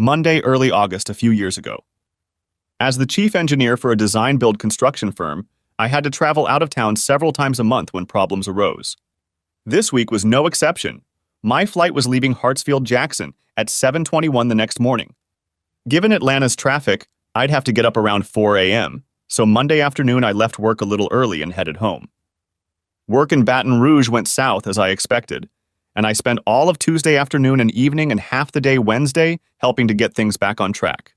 Monday, early August, a few years ago. As the chief engineer for a design-build construction firm, I had to travel out of town several times a month when problems arose. This week was no exception. My flight was leaving Hartsfield-Jackson at 7:21 the next morning. Given Atlanta's traffic, I'd have to get up around 4 a.m., so Monday afternoon I left work a little early and headed home. Work in Baton Rouge went south as I expected, and I spent all of Tuesday afternoon and evening and half the day Wednesday helping to get things back on track.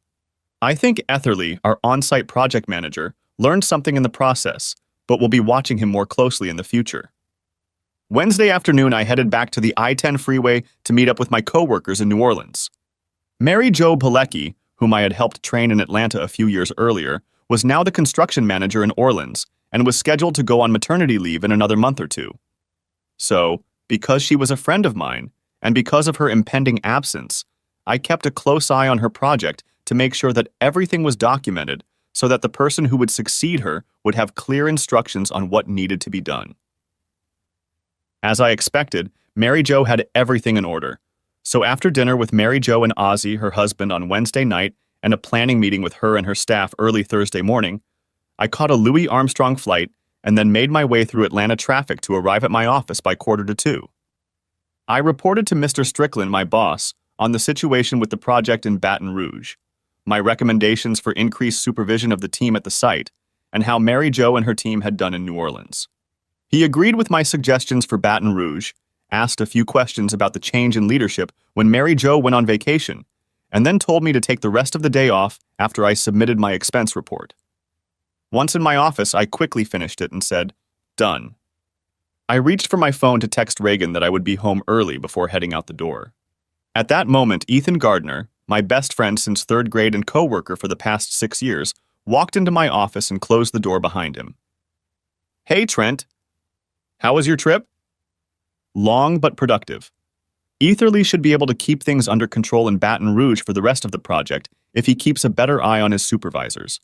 I think Etherly, our on-site project manager, learned something in the process, but we'll be watching him more closely in the future. Wednesday afternoon, I headed back to the I-10 freeway to meet up with my coworkers in New Orleans. Mary Jo Pilecki, whom I had helped train in Atlanta a few years earlier, was now the construction manager in Orleans and was scheduled to go on maternity leave in another month or two. So, because she was a friend of mine, and because of her impending absence, I kept a close eye on her project to make sure that everything was documented so that the person who would succeed her would have clear instructions on what needed to be done. As I expected, Mary Jo had everything in order. So after dinner with Mary Jo and Ozzy, her husband, on Wednesday night, and a planning meeting with her and her staff early Thursday morning, I caught a Louis Armstrong flight and then made my way through Atlanta traffic to arrive at my office by 1:45. I reported to Mr. Strickland, my boss, on the situation with the project in Baton Rouge, my recommendations for increased supervision of the team at the site, and how Mary Jo and her team had done in New Orleans. He agreed with my suggestions for Baton Rouge, asked a few questions about the change in leadership when Mary Jo went on vacation, and then told me to take the rest of the day off after I submitted my expense report. Once in my office, I quickly finished it and said, "Done." I reached for my phone to text Reagan that I would be home early before heading out the door. At that moment, Ethan Gardner, my best friend since third grade and co-worker for the past 6 years, walked into my office and closed the door behind him. "Hey, Trent. How was your trip?" "Long but productive. Etherly should be able to keep things under control in Baton Rouge for the rest of the project if he keeps a better eye on his supervisors.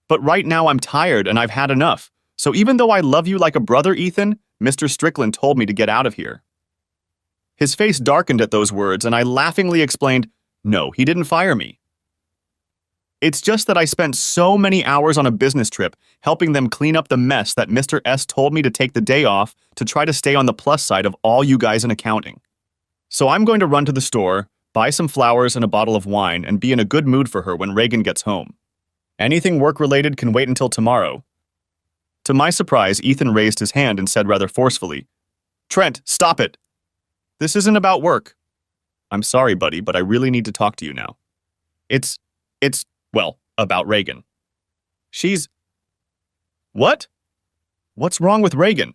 But right now I'm tired and I've had enough, so even though I love you like a brother, Ethan, Mr. Strickland told me to get out of here." His face darkened at those words, and I laughingly explained, "No, he didn't fire me. It's just that I spent so many hours on a business trip helping them clean up the mess that Mr. S told me to take the day off to try to stay on the plus side of all you guys in accounting. So I'm going to run to the store, buy some flowers and a bottle of wine, and be in a good mood for her when Reagan gets home. Anything work-related can wait until tomorrow." To my surprise, Ethan raised his hand and said rather forcefully, "Trent, stop it. This isn't about work." "I'm sorry, buddy, but I really need to talk to you now. It's, well, about Reagan. She's..." "What? What's wrong with Reagan?"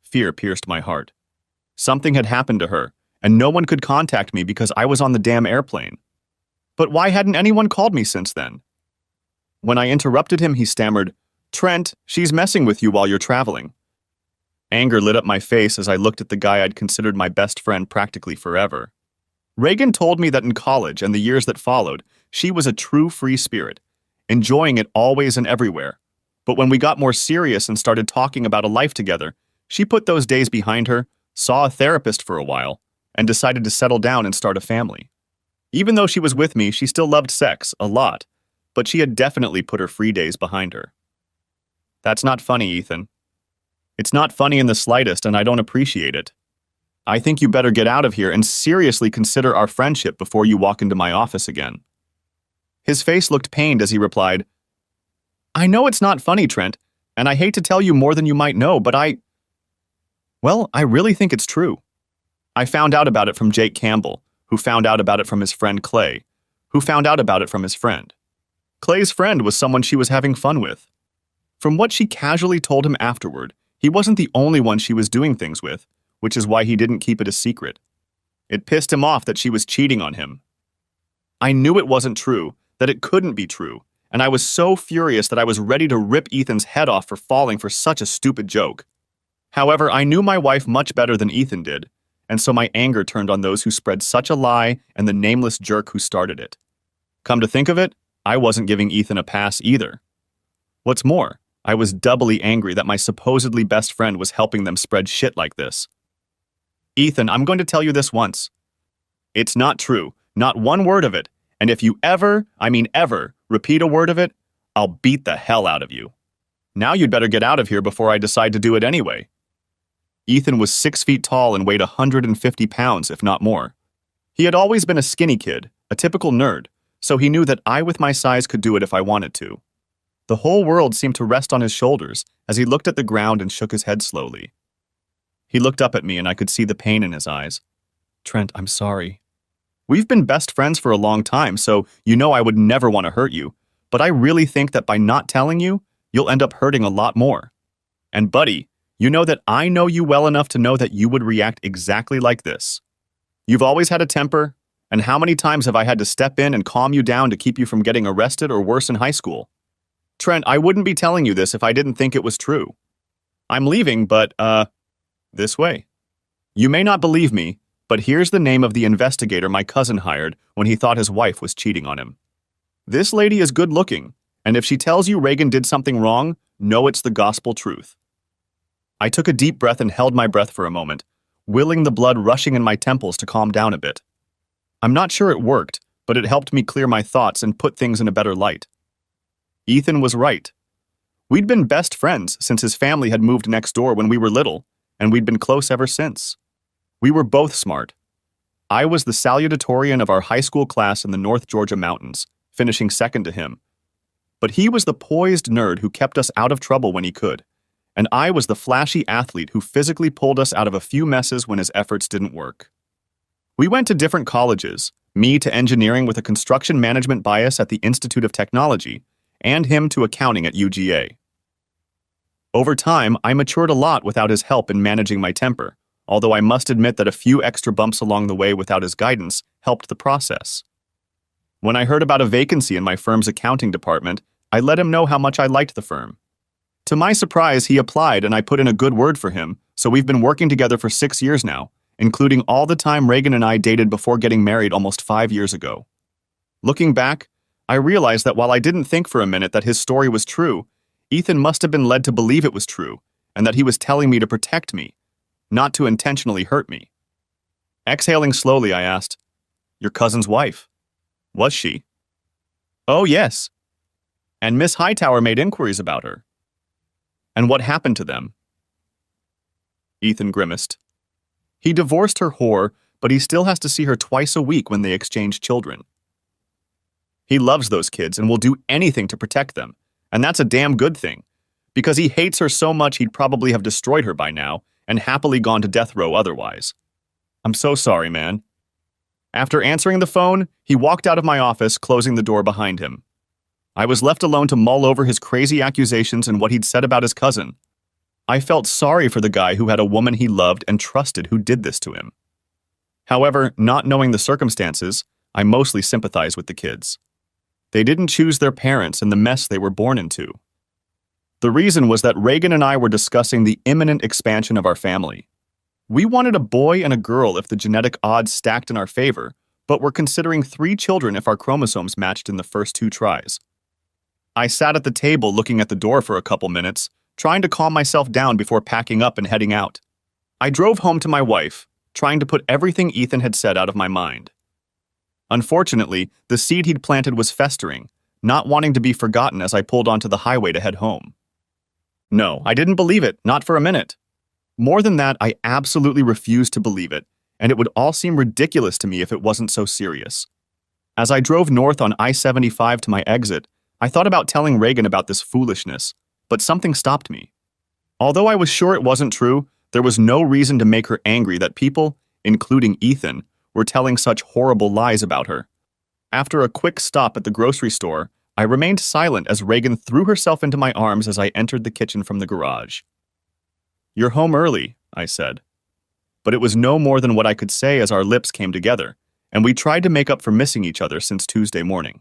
Fear pierced my heart. Something had happened to her, and no one could contact me because I was on the damn airplane. But why hadn't anyone called me since then? When I interrupted him, he stammered, "Trent, she's messing with you while you're traveling." Anger lit up my face as I looked at the guy I'd considered my best friend practically forever. Reagan told me that in college and the years that followed, she was a true free spirit, enjoying it always and everywhere. But when we got more serious and started talking about a life together, she put those days behind her, saw a therapist for a while, and decided to settle down and start a family. Even though she was with me, she still loved sex, a lot, but she had definitely put her free days behind her. That's not funny, Ethan. It's not funny in the slightest, and I don't appreciate it. I think you better get out of here and seriously consider our friendship before you walk into my office again. His face looked pained as he replied, "I know it's not funny, Trent, and I hate to tell you more than you might know, but I really think it's true. I found out about it from Jake Campbell, who found out about it from his friend Clay, who found out about it from his friend. Clay's friend was someone she was having fun with. From what she casually told him afterward, he wasn't the only one she was doing things with, which is why he didn't keep it a secret. It pissed him off that she was cheating on him. I knew it wasn't true, that it couldn't be true, and I was so furious that I was ready to rip Ethan's head off for falling for such a stupid joke. However, I knew my wife much better than Ethan did, and so my anger turned on those who spread such a lie and the nameless jerk who started it. Come to think of it, I wasn't giving Ethan a pass either. What's more, I was doubly angry that my supposedly best friend was helping them spread shit like this. "Ethan, I'm going to tell you this once. It's not true. Not one word of it. And if you ever, I mean ever, repeat a word of it, I'll beat the hell out of you. Now you'd better get out of here before I decide to do it anyway. Ethan was 6 feet tall and weighed 150 pounds, if not more. He had always been a skinny kid, a typical nerd, so he knew that I with my size could do it if I wanted to. The whole world seemed to rest on his shoulders as he looked at the ground and shook his head slowly. He looked up at me and I could see the pain in his eyes. Trent, I'm sorry. We've been best friends for a long time, so you know I would never want to hurt you, but I really think that by not telling you, you'll end up hurting a lot more. And buddy, you know that I know you well enough to know that you would react exactly like this. You've always had a temper, and how many times have I had to step in and calm you down to keep you from getting arrested or worse in high school? Trent, I wouldn't be telling you this if I didn't think it was true. I'm leaving, but, this way. You may not believe me, but here's the name of the investigator my cousin hired when he thought his wife was cheating on him. This lady is good looking, and if she tells you Reagan did something wrong, know it's the gospel truth. I took a deep breath and held my breath for a moment, willing the blood rushing in my temples to calm down a bit. I'm not sure it worked, but it helped me clear my thoughts and put things in a better light. Ethan was right. We'd been best friends since his family had moved next door when we were little, and we'd been close ever since. We were both smart. I was the salutatorian of our high school class in the North Georgia mountains, finishing second to him. But he was the poised nerd who kept us out of trouble when he could, and I was the flashy athlete who physically pulled us out of a few messes when his efforts didn't work. We went to different colleges, me to engineering with a construction management bias at the Institute of Technology, and him to accounting at UGA. Over time, I matured a lot without his help in managing my temper, although I must admit that a few extra bumps along the way without his guidance helped the process. When I heard about a vacancy in my firm's accounting department, I let him know how much I liked the firm. To my surprise, he applied and I put in a good word for him, so we've been working together for 6 years now, including all the time Reagan and I dated before getting married almost 5 years ago. Looking back, I realized that while I didn't think for a minute that his story was true, Ethan must have been led to believe it was true, and that he was telling me to protect me, not to intentionally hurt me. Exhaling slowly, I asked, "Your cousin's wife? Was she?" "Oh, yes. And Miss Hightower made inquiries about her." "And what happened to them?" Ethan grimaced. "He divorced her whore, but he still has to see her twice a week when they exchange children. He loves those kids and will do anything to protect them, and that's a damn good thing, because he hates her so much he'd probably have destroyed her by now and happily gone to death row otherwise. I'm so sorry, man." After answering the phone, he walked out of my office, closing the door behind him. I was left alone to mull over his crazy accusations and what he'd said about his cousin. I felt sorry for the guy who had a woman he loved and trusted who did this to him. However, not knowing the circumstances, I mostly sympathized with the kids. They didn't choose their parents and the mess they were born into. The reason was that Reagan and I were discussing the imminent expansion of our family. We wanted a boy and a girl if the genetic odds stacked in our favor, but were considering 3 children if our chromosomes matched in the first 2 tries. I sat at the table looking at the door for a couple minutes, trying to calm myself down before packing up and heading out. I drove home to my wife, trying to put everything Ethan had said out of my mind. Unfortunately, the seed he'd planted was festering, not wanting to be forgotten as I pulled onto the highway to head home. No, I didn't believe it, not for a minute. More than that, I absolutely refused to believe it, and it would all seem ridiculous to me if it wasn't so serious. As I drove north on I-75 to my exit, I thought about telling Reagan about this foolishness, but something stopped me. Although I was sure it wasn't true, there was no reason to make her angry that people, including Ethan, were telling such horrible lies about her. After a quick stop at the grocery store, I remained silent as Reagan threw herself into my arms as I entered the kitchen from the garage. "You're home early," I said. But it was no more than what I could say as our lips came together, and we tried to make up for missing each other since Tuesday morning.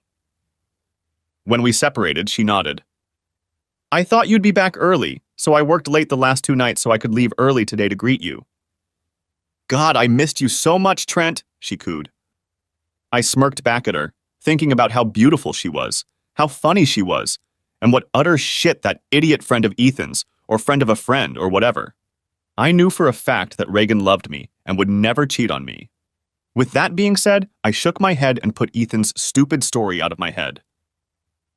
When we separated, she nodded. "I thought you'd be back early, so I worked late the last 2 nights so I could leave early today to greet you." "God, I missed you so much, Trent," she cooed. I smirked back at her, thinking about how beautiful she was, how funny she was, and what utter shit that idiot friend of Ethan's, or friend of a friend, or whatever. I knew for a fact that Reagan loved me and would never cheat on me. With that being said, I shook my head and put Ethan's stupid story out of my head.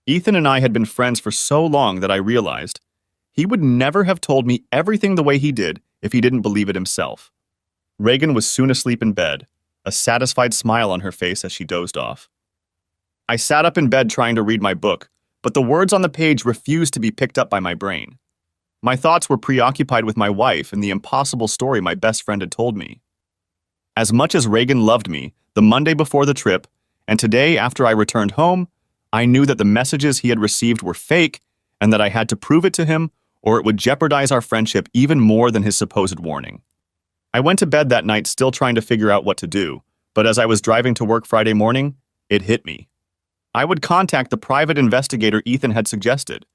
Ethan and I had been friends for so long that I realized he would never have told me everything the way he did if he didn't believe it himself. Reagan was soon asleep in bed, a satisfied smile on her face as she dozed off. I sat up in bed trying to read my book, but the words on the page refused to be picked up by my brain. My thoughts were preoccupied with my wife and the impossible story my best friend had told me. As much as Reagan loved me, the Monday before the trip, and today after I returned home, I knew that the messages he had received were fake and that I had to prove it to him or it would jeopardize our friendship even more than his supposed warning. I went to bed that night still trying to figure out what to do, but as I was driving to work Friday morning, it hit me. I would contact the private investigator Ethan had suggested.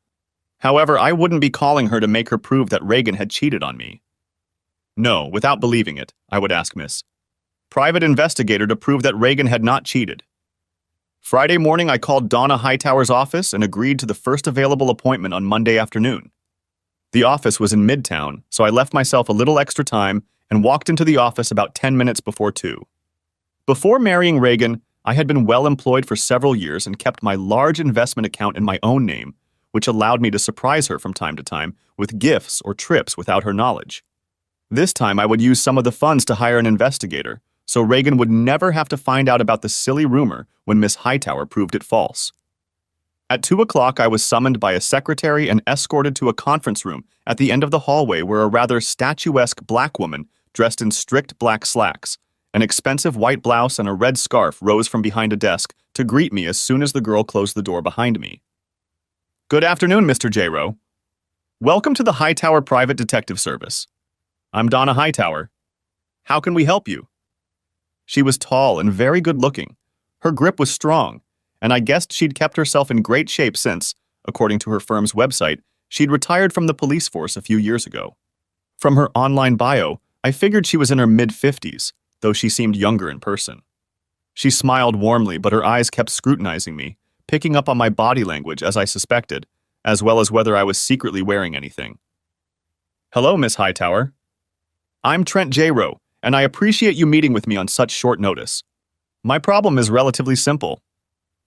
However, I wouldn't be calling her to make her prove that Reagan had cheated on me. No, without believing it, I would ask Miss Private Investigator to prove that Reagan had not cheated. Friday morning, I called Donna Hightower's office and agreed to the first available appointment on Monday afternoon. The office was in Midtown, so I left myself a little extra time and walked into the office about 10 minutes before 2. Before marrying Reagan, I had been well employed for several years and kept my large investment account in my own name, which allowed me to surprise her from time to time with gifts or trips without her knowledge. This time, I would use some of the funds to hire an investigator, so Reagan would never have to find out about the silly rumor when Miss Hightower proved it false. At 2 o'clock, I was summoned by a secretary and escorted to a conference room at the end of the hallway where a rather statuesque black woman dressed in strict black slacks, an expensive white blouse and a red scarf rose from behind a desk to greet me as soon as the girl closed the door behind me. Good afternoon, Mr. J. Rowe. Welcome to the Hightower Private Detective Service. I'm Donna Hightower. How can we help you? She was tall and very good-looking. Her grip was strong, and I guessed she'd kept herself in great shape since, according to her firm's website, she'd retired from the police force a few years ago. From her online bio, I figured she was in her mid-50s, though she seemed younger in person. She smiled warmly, but her eyes kept scrutinizing me, picking up on my body language as I suspected, as well as whether I was secretly wearing anything. Hello, Miss Hightower. I'm Trent J. Rowe, and I appreciate you meeting with me on such short notice. My problem is relatively simple.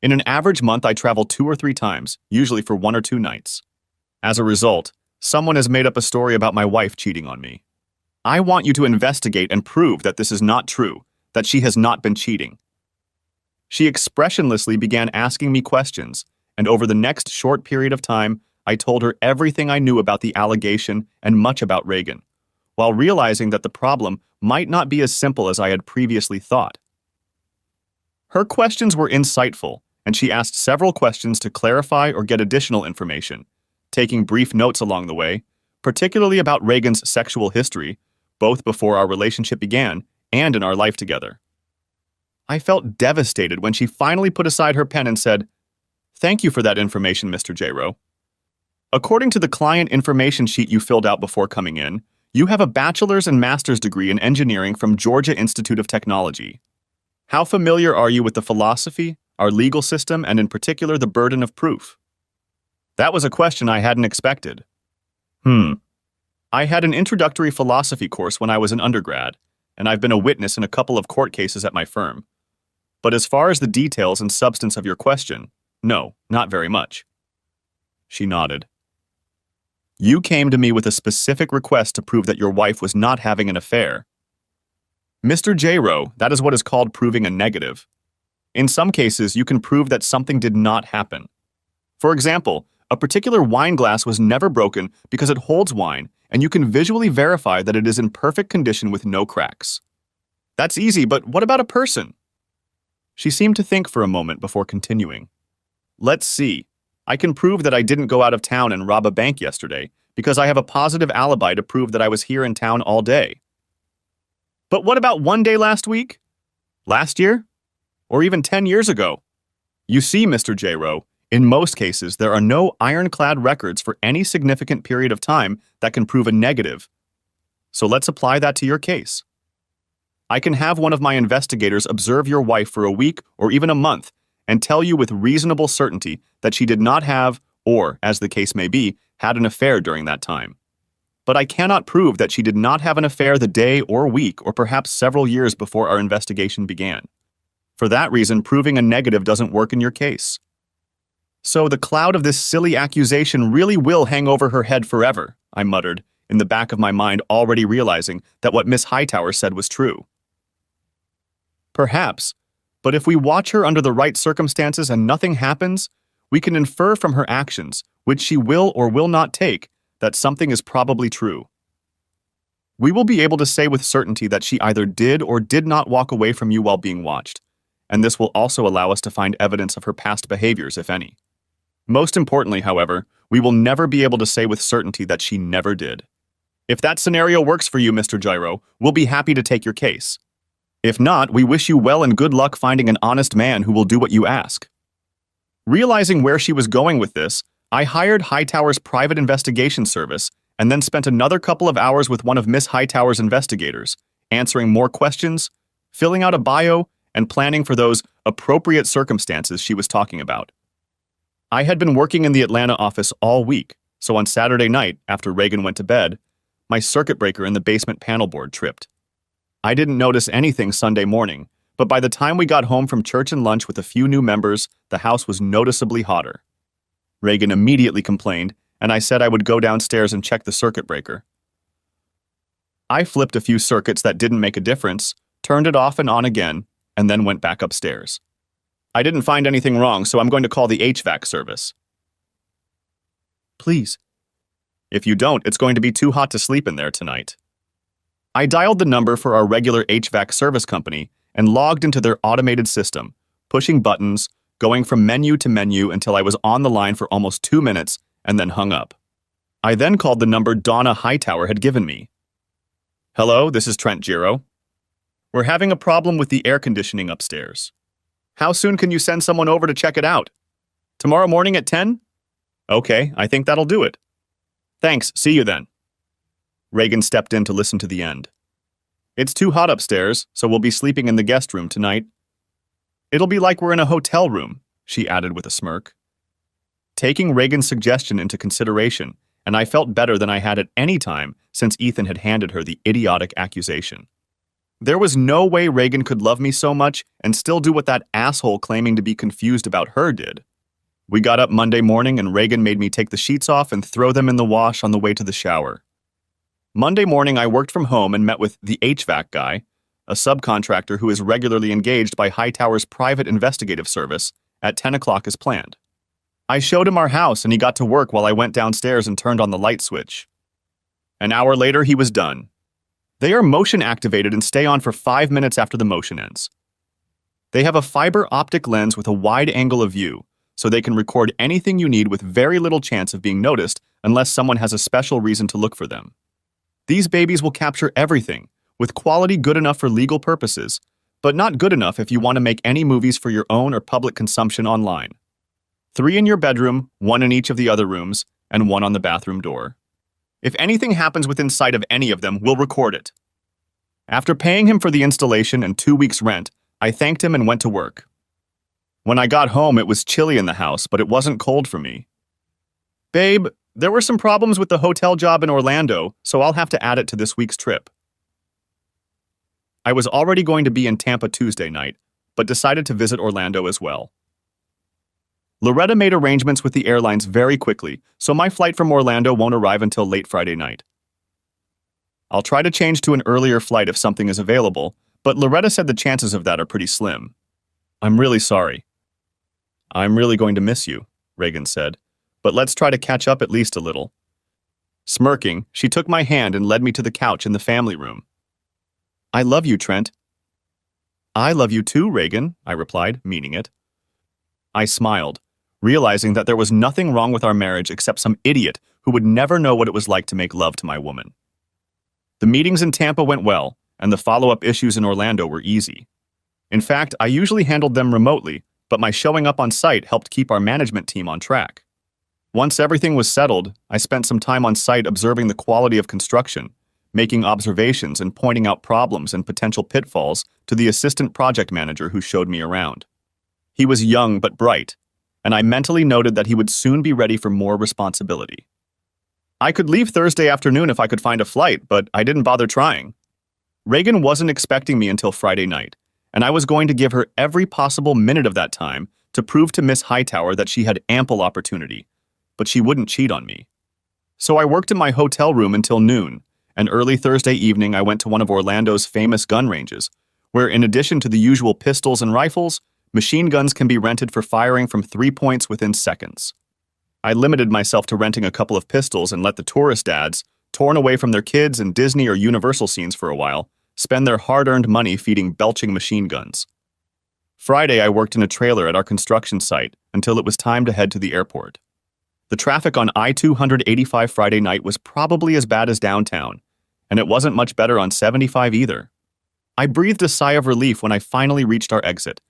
In an average month, I travel 2 or 3 times, usually for 1 or 2 nights. As a result, someone has made up a story about my wife cheating on me. I want you to investigate and prove that this is not true, that she has not been cheating. She expressionlessly began asking me questions, and over the next short period of time, I told her everything I knew about the allegation and much about Reagan, while realizing that the problem might not be as simple as I had previously thought. Her questions were insightful, and she asked several questions to clarify or get additional information, taking brief notes along the way, particularly about Reagan's sexual history, both before our relationship began and in our life together. I felt devastated when she finally put aside her pen and said, "Thank you for that information, Mr. J. Rowe. According to the client information sheet you filled out before coming in, you have a bachelor's and master's degree in engineering from Georgia Institute of Technology. How familiar are you with the philosophy, our legal system, and in particular the burden of proof?" That was a question I hadn't expected. I had an introductory philosophy course when I was an undergrad, and I've been a witness in a couple of court cases at my firm. But as far as the details and substance of your question, no, not very much. She nodded. You came to me with a specific request to prove that your wife was not having an affair. Mr. J. Rowe, that is what is called proving a negative. In some cases, you can prove that something did not happen. For example, a particular wine glass was never broken because it holds wine, and you can visually verify that it is in perfect condition with no cracks. That's easy, but what about a person? She seemed to think for a moment before continuing. Let's see. I can prove that I didn't go out of town and rob a bank yesterday because I have a positive alibi to prove that I was here in town all day. But what about one day last week? Last year? Or even 10 years ago? You see, Mr. J. Rowe, in most cases, there are no ironclad records for any significant period of time that can prove a negative. So let's apply that to your case. I can have one of my investigators observe your wife for a week or even a month and tell you with reasonable certainty that she did not have, or, as the case may be, had an affair during that time. but I cannot prove that she did not have an affair the day or week or perhaps several years before our investigation began. For that reason, proving a negative doesn't work in your case. So the cloud of this silly accusation really will hang over her head forever, I muttered, in the back of my mind already realizing that what Miss Hightower said was true. Perhaps, but if we watch her under the right circumstances and nothing happens, we can infer from her actions, which she will or will not take, that something is probably true. We will be able to say with certainty that she either did or did not walk away from you while being watched, and this will also allow us to find evidence of her past behaviors, if any. Most importantly, however, we will never be able to say with certainty that she never did. If that scenario works for you, Mr. Gyro, we'll be happy to take your case. If not, we wish you well and good luck finding an honest man who will do what you ask. Realizing where she was going with this, I hired Hightower's private investigation service and then spent another couple of hours with one of Miss Hightower's investigators, answering more questions, filling out a bio, and planning for those appropriate circumstances she was talking about. I had been working in the Atlanta office all week, so on Saturday night, after Reagan went to bed, my circuit breaker in the basement panel board tripped. I didn't notice anything Sunday morning, but by the time we got home from church and lunch with a few new members, the house was noticeably hotter. Reagan immediately complained, and I said I would go downstairs and check the circuit breaker. I flipped a few circuits that didn't make a difference, turned it off and on again, and then went back upstairs. I didn't find anything wrong, so I'm going to call the HVAC service. Please. If you don't, it's going to be too hot to sleep in there tonight. I dialed the number for our regular HVAC service company and logged into their automated system, pushing buttons, going from menu to menu until I was on the line for almost 2 minutes and then hung up. I then called the number Donna Hightower had given me. Hello, this is Trent Giro. We're having a problem with the air conditioning upstairs. How soon can you send someone over to check it out? Tomorrow morning at 10? Okay, I think that'll do it. Thanks, see you then. Reagan stepped in to listen to the end. It's too hot upstairs, so we'll be sleeping in the guest room tonight. It'll be like we're in a hotel room, she added with a smirk. Taking Reagan's suggestion into consideration, and I felt better than I had at any time since Ethan had handed her the idiotic accusation. There was no way Reagan could love me so much and still do what that asshole claiming to be confused about her did. We got up Monday morning and Reagan made me take the sheets off and throw them in the wash on the way to the shower. Monday morning, I worked from home and met with the HVAC guy, a subcontractor who is regularly engaged by Hightower's private investigative service, at 10 o'clock as planned. I showed him our house and he got to work while I went downstairs and turned on the light switch. An hour later, he was done. They are motion activated and stay on for 5 minutes after the motion ends. They have a fiber optic lens with a wide angle of view, so they can record anything you need with very little chance of being noticed unless someone has a special reason to look for them. These babies will capture everything, with quality good enough for legal purposes, but not good enough if you want to make any movies for your own or public consumption online. 3 in your bedroom, 1 in each of the other rooms, and 1 on the bathroom door. If anything happens within sight of any of them, we'll record it. After paying him for the installation and 2 weeks' rent, I thanked him and went to work. When I got home, it was chilly in the house, but it wasn't cold for me. Babe, there were some problems with the hotel job in Orlando, so I'll have to add it to this week's trip. I was already going to be in Tampa Tuesday night, but decided to visit Orlando as well. Loretta made arrangements with the airlines very quickly, so my flight from Orlando won't arrive until late Friday night. I'll try to change to an earlier flight if something is available, but Loretta said the chances of that are pretty slim. I'm really sorry. I'm really going to miss you, Reagan said, but let's try to catch up at least a little. Smirking, she took my hand and led me to the couch in the family room. I love you, Trent. I love you too, Reagan, I replied, meaning it. I smiled, realizing that there was nothing wrong with our marriage except some idiot who would never know what it was like to make love to my woman. The meetings in Tampa went well, and the follow-up issues in Orlando were easy. In fact, I usually handled them remotely, but my showing up on site helped keep our management team on track. Once everything was settled, I spent some time on site observing the quality of construction, making observations and pointing out problems and potential pitfalls to the assistant project manager who showed me around. He was young but bright, and I mentally noted that he would soon be ready for more responsibility. I could leave Thursday afternoon if I could find a flight, but I didn't bother trying. Reagan wasn't expecting me until Friday night, and I was going to give her every possible minute of that time to prove to Miss Hightower that she had ample opportunity, but she wouldn't cheat on me. So I worked in my hotel room until noon, and early Thursday evening I went to one of Orlando's famous gun ranges, where in addition to the usual pistols and rifles, machine guns can be rented for firing from 3 points within seconds. I limited myself to renting a couple of pistols and let the tourist dads, torn away from their kids and Disney or Universal scenes for a while, spend their hard-earned money feeding belching machine guns. Friday, I worked in a trailer at our construction site until it was time to head to the airport. The traffic on I-285 Friday night was probably as bad as downtown, and it wasn't much better on 75 either. I breathed a sigh of relief when I finally reached our exit,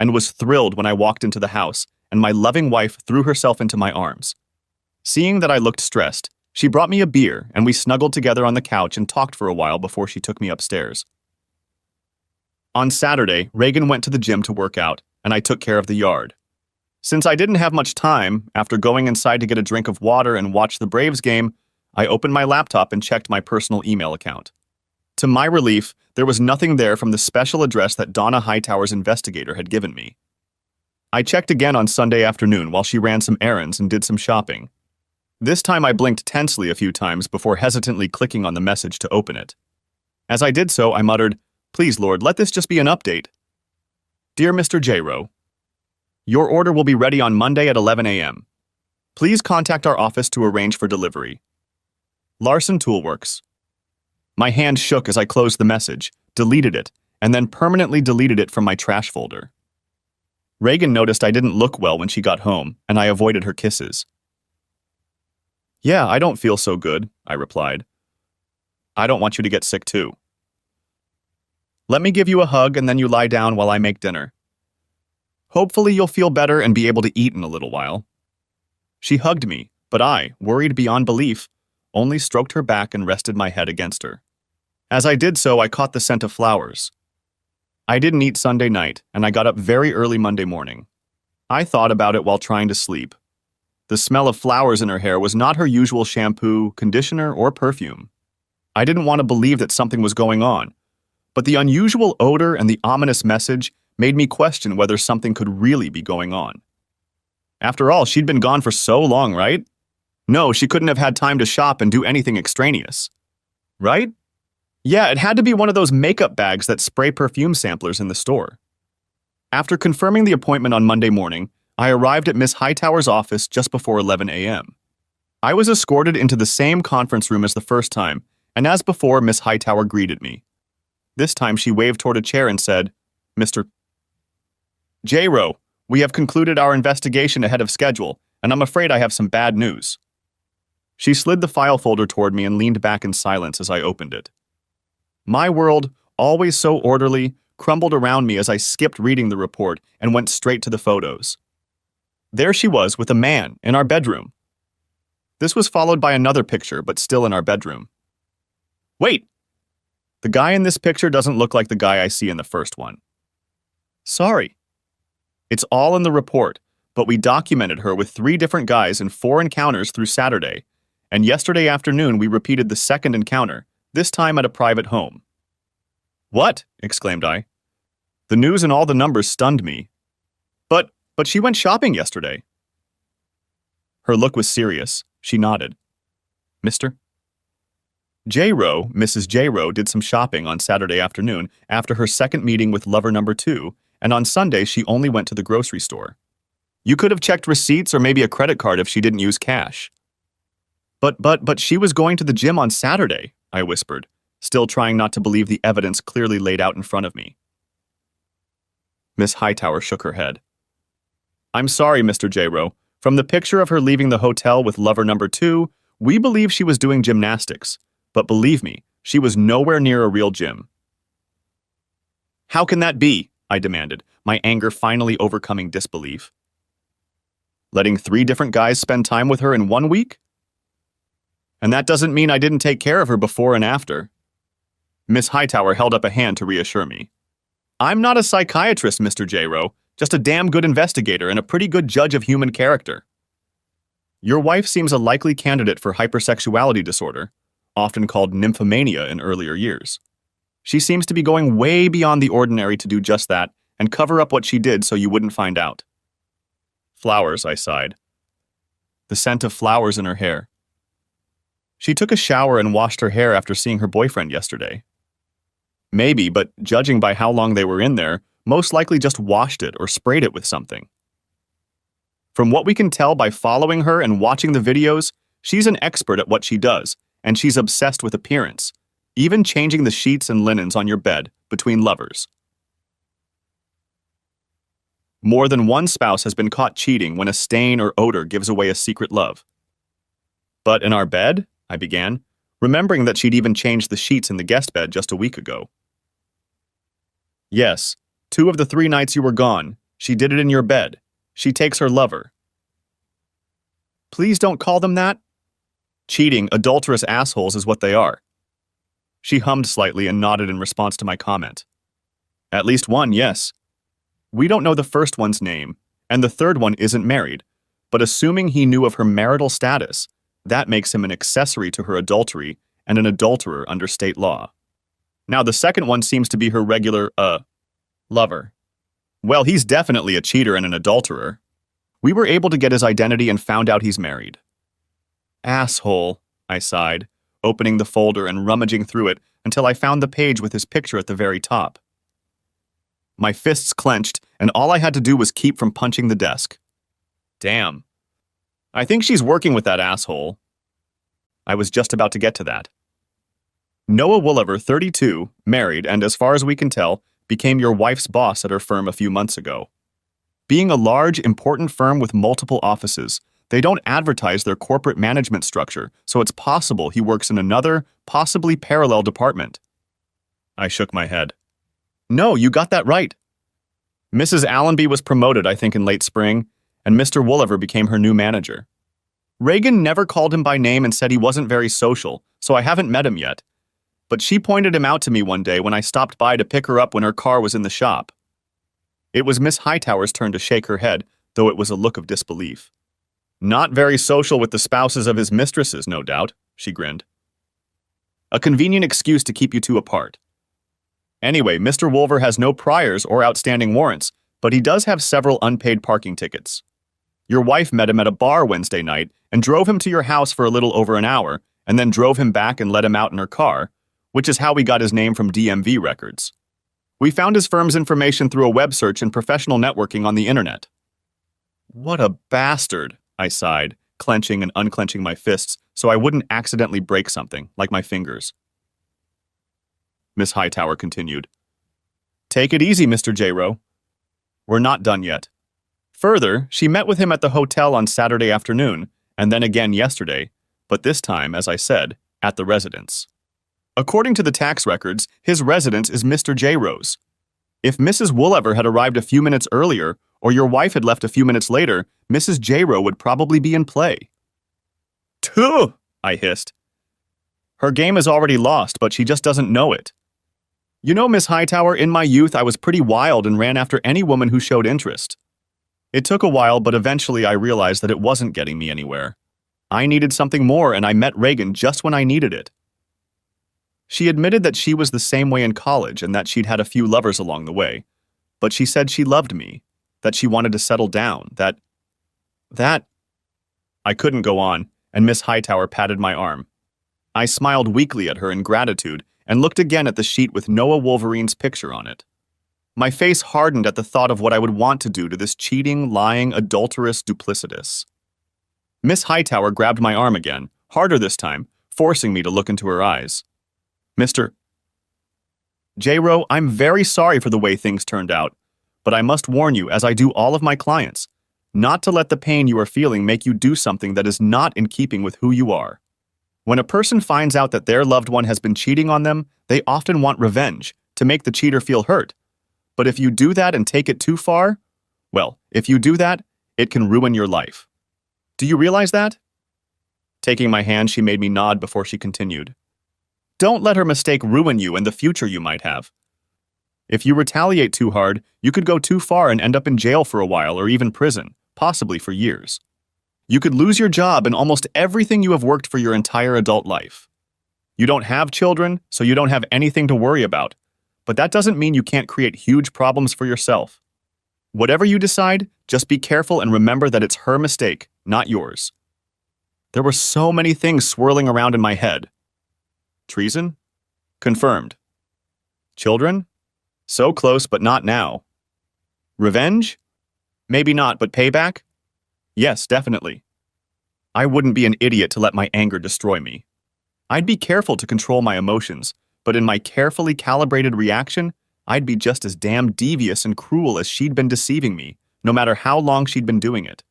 and was thrilled when I walked into the house and my loving wife threw herself into my arms. Seeing that I looked stressed, she brought me a beer and we snuggled together on the couch and talked for a while before she took me upstairs. On Saturday, Reagan went to the gym to work out, and I took care of the yard. Since I didn't have much time, after going inside to get a drink of water and watch the Braves game, I opened my laptop and checked my personal email account. To my relief, there was nothing there from the special address that Donna Hightower's investigator had given me. I checked again on Sunday afternoon while she ran some errands and did some shopping. This time I blinked tensely a few times before hesitantly clicking on the message to open it. As I did so, I muttered, "Please, Lord, let this just be an update. Dear Mr. J-Rowe, your order will be ready on Monday at 11 a.m. Please contact our office to arrange for delivery. Larson Toolworks." My hand shook as I closed the message, deleted it, and then permanently deleted it from my trash folder. Reagan noticed I didn't look well when she got home, and I avoided her kisses. "Yeah, I don't feel so good," I replied. "I don't want you to get sick too. Let me give you a hug and then you lie down while I make dinner. Hopefully you'll feel better and be able to eat in a little while." She hugged me, but I, worried beyond belief, only stroked her back and rested my head against her. As I did so, I caught the scent of flowers. I didn't eat Sunday night, and I got up very early Monday morning. I thought about it while trying to sleep. The smell of flowers in her hair was not her usual shampoo, conditioner, or perfume. I didn't want to believe that something was going on, but the unusual odor and the ominous message made me question whether something could really be going on. After all, she'd been gone for so long, right? No, she couldn't have had time to shop and do anything extraneous. Right? Yeah, it had to be one of those makeup bags that spray perfume samplers in the store. After confirming the appointment on Monday morning, I arrived at Miss Hightower's office just before 11 a.m. I was escorted into the same conference room as the first time, and as before, Miss Hightower greeted me. This time she waved toward a chair and said, "Mr. J-Rowe, we have concluded our investigation ahead of schedule, and I'm afraid I have some bad news." She slid the file folder toward me and leaned back in silence as I opened it. My world, always so orderly, crumbled around me as I skipped reading the report and went straight to the photos. There she was with a man in our bedroom. This was followed by another picture, but still in our bedroom. Wait! The guy in this picture doesn't look like the guy I see in the first one. Sorry. It's all in the report, but we documented her with 3 different guys in 4 encounters through Saturday, and yesterday afternoon we repeated the second encounter, this time at a private home. "What?" exclaimed I. The news and all the numbers stunned me. But she went shopping yesterday." Her look was serious. She nodded. "Mr. J-Rowe, Mrs. J-Rowe did some shopping on Saturday afternoon after her second meeting with lover number 2, and on Sunday she only went to the grocery store. You could have checked receipts or maybe a credit card if she didn't use cash." But she was going to the gym on Saturday," I whispered, still trying not to believe the evidence clearly laid out in front of me. Miss Hightower shook her head. "I'm sorry, Mr. J-Rowe. From the picture of her leaving the hotel with lover number 2, we believe she was doing gymnastics. But believe me, she was nowhere near a real gym." "How can that be?" I demanded, my anger finally overcoming disbelief. "Letting 3 different guys spend time with her in 1 week? And that doesn't mean I didn't take care of her before and after." Miss Hightower held up a hand to reassure me. "I'm not a psychiatrist, Mr. J-Rowe, just a damn good investigator and a pretty good judge of human character." Your wife seems a likely candidate for hypersexuality disorder, often called nymphomania in earlier years. She seems to be going way beyond the ordinary to do just that and cover up what she did so you wouldn't find out. Flowers, I sighed. The scent of flowers in her hair. She took a shower and washed her hair after seeing her boyfriend yesterday. Maybe, but judging by how long they were in there, most likely just washed it or sprayed it with something. From what we can tell by following her and watching the videos, she's an expert at what she does, and she's obsessed with appearance, even changing the sheets and linens on your bed between lovers. More than one spouse has been caught cheating when a stain or odor gives away a secret love. But in our bed, I began, remembering that she'd even changed the sheets in the guest bed just a week ago. Yes, 2 of the 3 nights you were gone, she did it in your bed. She takes her lover. Please don't call them that. Cheating, adulterous assholes is what they are. She hummed slightly and nodded in response to my comment. At least one, yes. We don't know the first one's name, and the third one isn't married, but assuming he knew of her marital status, that makes him an accessory to her adultery and an adulterer under state law. Now, the second one seems to be her regular, lover. Well, he's definitely a cheater and an adulterer. We were able to get his identity and found out he's married. Asshole, I sighed, opening the folder and rummaging through it until I found the page with his picture at the very top. My fists clenched, and all I had to do was keep from punching the desk. Damn. I think she's working with that asshole. I was just about to get to that. Noah Wooliver, 32, married, and as far as we can tell, became your wife's boss at her firm a few months ago. Being a large, important firm with multiple offices, they don't advertise their corporate management structure, so it's possible he works in another, possibly parallel department. I shook my head. No, you got that right. Mrs. Allenby was promoted, I think, in late spring, and Mr. Wooliver became her new manager. Reagan never called him by name and said he wasn't very social, so I haven't met him yet. But she pointed him out to me one day when I stopped by to pick her up when her car was in the shop. It was Miss Hightower's turn to shake her head, though it was a look of disbelief. Not very social with the spouses of his mistresses, no doubt, she grinned. A convenient excuse to keep you two apart. Anyway, Mr. Woolver has no priors or outstanding warrants, but he does have several unpaid parking tickets. Your wife met him at a bar Wednesday night and drove him to your house for a little over an hour, and then drove him back and let him out in her car, which is how we got his name from DMV records. We found his firm's information through a web search and professional networking on the internet. What a bastard, I sighed, clenching and unclenching my fists so I wouldn't accidentally break something, like my fingers. Miss Hightower continued. Take it easy, Mr. J-Rowe. We're not done yet. Further, she met with him at the hotel on Saturday afternoon, and then again yesterday, but this time, as I said, at the residence. According to the tax records, his residence is Mr. J-Rowe's. If Mrs. Wooliver had arrived a few minutes earlier, or your wife had left a few minutes later, Mrs. J-Rowe would probably be in play. Tuh! I hissed. Her game is already lost, but she just doesn't know it. You know, Miss Hightower, in my youth I was pretty wild and ran after any woman who showed interest. It took a while, but eventually I realized that it wasn't getting me anywhere. I needed something more, and I met Reagan just when I needed it. She admitted that she was the same way in college and that she'd had a few lovers along the way. But she said she loved me, that she wanted to settle down, that... I couldn't go on, and Miss Hightower patted my arm. I smiled weakly at her in gratitude and looked again at the sheet with Noah Wolverine's picture on it. My face hardened at the thought of what I would want to do to this cheating, lying, adulterous duplicitous. Miss Hightower grabbed my arm again, harder this time, forcing me to look into her eyes. Mr. J-Rowe, I'm very sorry for the way things turned out, but I must warn you, as I do all of my clients, not to let the pain you are feeling make you do something that is not in keeping with who you are. When a person finds out that their loved one has been cheating on them, they often want revenge, to make the cheater feel hurt. But if you do that and take it too far, well, if you do that, it can ruin your life. Do you realize that? Taking my hand, she made me nod before she continued. Don't let her mistake ruin you and the future you might have. If you retaliate too hard, you could go too far and end up in jail for a while or even prison, possibly for years. You could lose your job and almost everything you have worked for your entire adult life. You don't have children, so you don't have anything to worry about. But that doesn't mean you can't create huge problems for yourself. Whatever you decide, just be careful and remember that it's her mistake, not yours. There were so many things swirling around in my head. Treason? Confirmed. Children? So close, but not now. Revenge? Maybe not, but payback? Yes, definitely. I wouldn't be an idiot to let my anger destroy me. I'd be careful to control my emotions, but in my carefully calibrated reaction, I'd be just as damn devious and cruel as she'd been deceiving me, no matter how long she'd been doing it.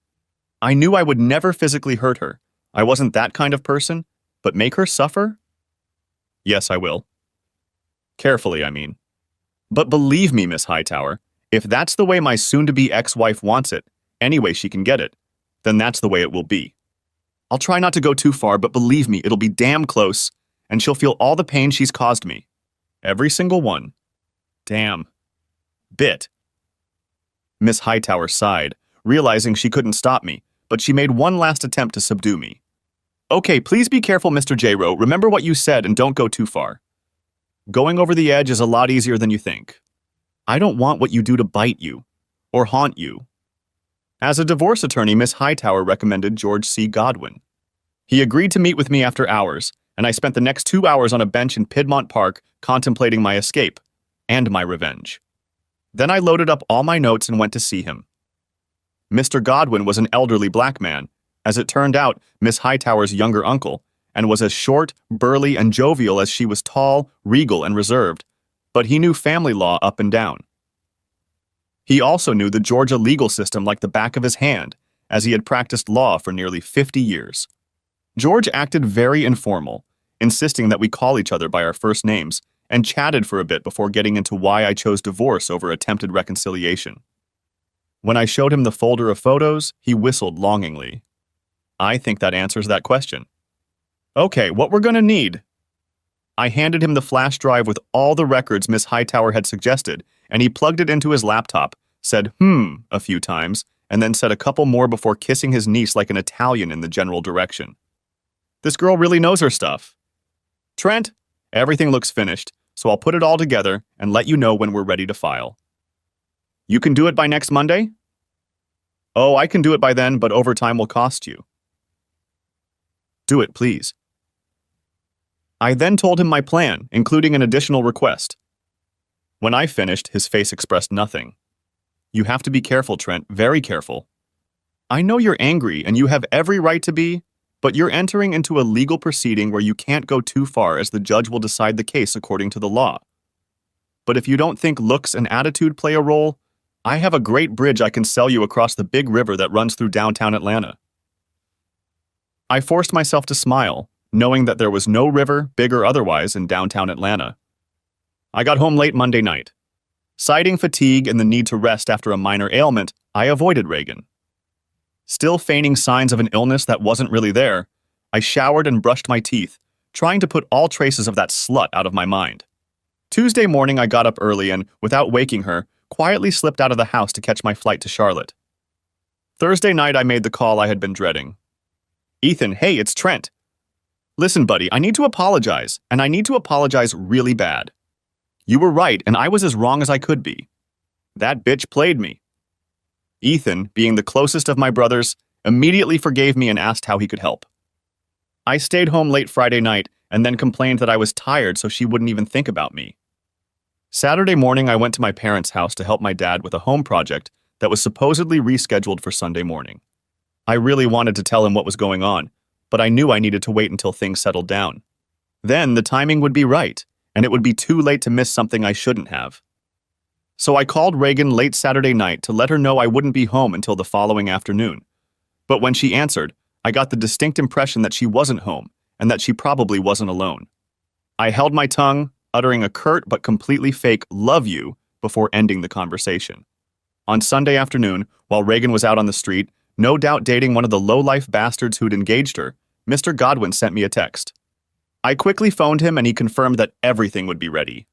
I knew I would never physically hurt her. I wasn't that kind of person, but make her suffer? Yes, I will. Carefully, I mean. But believe me, Miss Hightower, if that's the way my soon-to-be ex-wife wants it, any way she can get it, then that's the way it will be. I'll try not to go too far, but believe me, it'll be damn close, and she'll feel all the pain she's caused me. Every single one. Damn. Bit. Miss Hightower sighed, realizing she couldn't stop me, but she made one last attempt to subdue me. Okay, please be careful, Mr. J-Ro. Remember what you said and don't go too far. Going over the edge is a lot easier than you think. I don't want what you do to bite you or haunt you. As a divorce attorney, Miss Hightower recommended George C. Godwin. He agreed to meet with me after hours, and I spent the next 2 hours on a bench in Piedmont Park contemplating my escape and my revenge. Then I loaded up all my notes and went to see him. Mr. Godwin was an elderly black man, as it turned out, Miss Hightower's younger uncle, and was as short, burly, and jovial as she was tall, regal, and reserved, but he knew family law up and down. He also knew the Georgia legal system like the back of his hand, as he had practiced law for nearly 50 years. George acted very informal, insisting that we call each other by our first names, and chatted for a bit before getting into why I chose divorce over attempted reconciliation. When I showed him the folder of photos, he whistled longingly. I think that answers that question. Okay, what we're gonna need. I handed him the flash drive with all the records Miss Hightower had suggested, and he plugged it into his laptop, said a few times, and then said a couple more before kissing his niece like an Italian in the general direction. This girl really knows her stuff. Trent, everything looks finished, so I'll put it all together and let you know when we're ready to file. You can do it by next Monday? Oh, I can do it by then, but overtime will cost you. Do it, please. I then told him my plan, including an additional request. When I finished, his face expressed nothing. You have to be careful, Trent, very careful. I know you're angry and you have every right to be, but you're entering into a legal proceeding where you can't go too far as the judge will decide the case according to the law. But if you don't think looks and attitude play a role, I have a great bridge I can sell you across the big river that runs through downtown Atlanta. I forced myself to smile, knowing that there was no river, big or otherwise, in downtown Atlanta. I got home late Monday night. Citing fatigue and the need to rest after a minor ailment, I avoided Reagan. Still feigning signs of an illness that wasn't really there, I showered and brushed my teeth, trying to put all traces of that slut out of my mind. Tuesday morning I got up early and, without waking her, quietly slipped out of the house to catch my flight to Charlotte. Thursday night I made the call I had been dreading. Ethan, hey, it's Trent. Listen, buddy, I need to apologize, and I need to apologize really bad. You were right, and I was as wrong as I could be. That bitch played me. Ethan, being the closest of my brothers, immediately forgave me and asked how he could help. I stayed home late Friday night and then complained that I was tired so she wouldn't even think about me. Saturday morning, I went to my parents' house to help my dad with a home project that was supposedly rescheduled for Sunday morning. I really wanted to tell him what was going on, but I knew I needed to wait until things settled down. Then the timing would be right, and it would be too late to miss something I shouldn't have. So I called Reagan late Saturday night to let her know I wouldn't be home until the following afternoon. But when she answered, I got the distinct impression that she wasn't home and that she probably wasn't alone. I held my tongue, uttering a curt but completely fake "love you" before ending the conversation. On Sunday afternoon, while Reagan was out on the street, no doubt dating one of the low-life bastards who'd engaged her, Mr. Godwin sent me a text. I quickly phoned him and he confirmed that everything would be ready.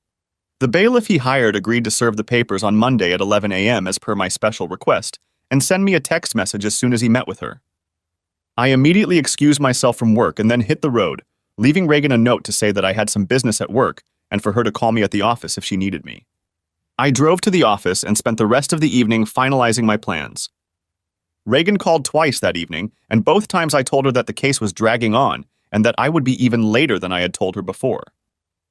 The bailiff he hired agreed to serve the papers on Monday at 11 a.m. as per my special request, and send me a text message as soon as he met with her. I immediately excused myself from work and then hit the road, leaving Reagan a note to say that I had some business at work and for her to call me at the office if she needed me. I drove to the office and spent the rest of the evening finalizing my plans. Reagan called twice that evening, and both times I told her that the case was dragging on and that I would be even later than I had told her before.